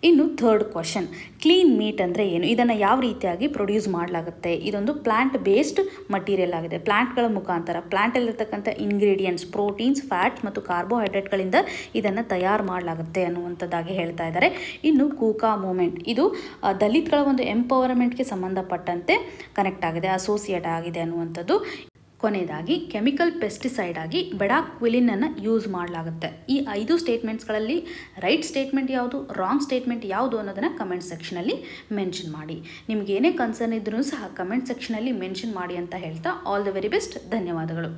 ಇನ್ನು ಥರ್ಡ್ ಕ್ವಶನ್, ಕ್ಲೀನ್ ಮೀಟ್ ಅಂದರೆ ಏನು, ಇದನ್ನು ಯಾವ ರೀತಿಯಾಗಿ ಪ್ರೊಡ್ಯೂಸ್ ಮಾಡಲಾಗುತ್ತೆ. ಇದೊಂದು ಪ್ಲಾಂಟ್ ಬೇಸ್ಡ್ ಮಟೀರಿಯಲ್ ಆಗಿದೆ. ಪ್ಲಾಂಟ್ಗಳ ಮುಖಾಂತರ ಪ್ಲಾಂಟಲ್ಲಿರ್ತಕ್ಕಂಥ ಇಂಗ್ರೀಡಿಯೆಂಟ್ಸ್, ಪ್ರೋಟೀನ್ಸ್, ಫ್ಯಾಟ್ಸ್ ಮತ್ತು ಕಾರ್ಬೋಹೈಡ್ರೇಟ್ಗಳಿಂದ ಇದನ್ನು ತಯಾರು ಮಾಡಲಾಗುತ್ತೆ ಅನ್ನುವಂಥದ್ದಾಗಿ ಹೇಳ್ತಾ ಇದ್ದಾರೆ. ಇನ್ನು ಕೂಕಾ ಮೂಮೆಂಟ್, ಇದು ದಲಿತಗಳ ಒಂದು ಎಂಪವರ್ಮೆಂಟ್ಗೆ ಸಂಬಂಧಪಟ್ಟಂತೆ ಕನೆಕ್ಟ್ ಆಗಿದೆ, ಅಸೋಸಿಯೇಟ್ ಆಗಿದೆ ಅನ್ನುವಂಥದ್ದು. ಕೊನೆಯದಾಗಿ ಕೆಮಿಕಲ್ ಪೆಸ್ಟಿಸೈಡ್ ಆಗಿ ಬೆಡಾಕ್ವಿಲಿನನ್ನು ಯೂಸ್ ಮಾಡಲಾಗುತ್ತೆ. ಈ 5 ಸ್ಟೇಟ್ಮೆಂಟ್ಸ್ಗಳಲ್ಲಿ ರೈಟ್ ಸ್ಟೇಟ್ಮೆಂಟ್ ಯಾವುದು, ರಾಂಗ್ ಸ್ಟೇಟ್ಮೆಂಟ್ ಯಾವುದು ಅನ್ನೋದನ್ನು ಕಮೆಂಟ್ ಸೆಕ್ಷನಲ್ಲಿ ಮೆನ್ಷನ್ ಮಾಡಿ. ನಿಮ್ಗೆ ಏನೇ ಕನ್ಸರ್ನ್ ಇದ್ರೂ ಸಹ ಕಮೆಂಟ್ ಸೆಕ್ಷನಲ್ಲಿ ಮೆನ್ಷನ್ ಮಾಡಿ ಅಂತ ಹೇಳ್ತಾ ಆಲ್ ದ ವೆರಿ ಬೆಸ್ಟ್. ಧನ್ಯವಾದಗಳು.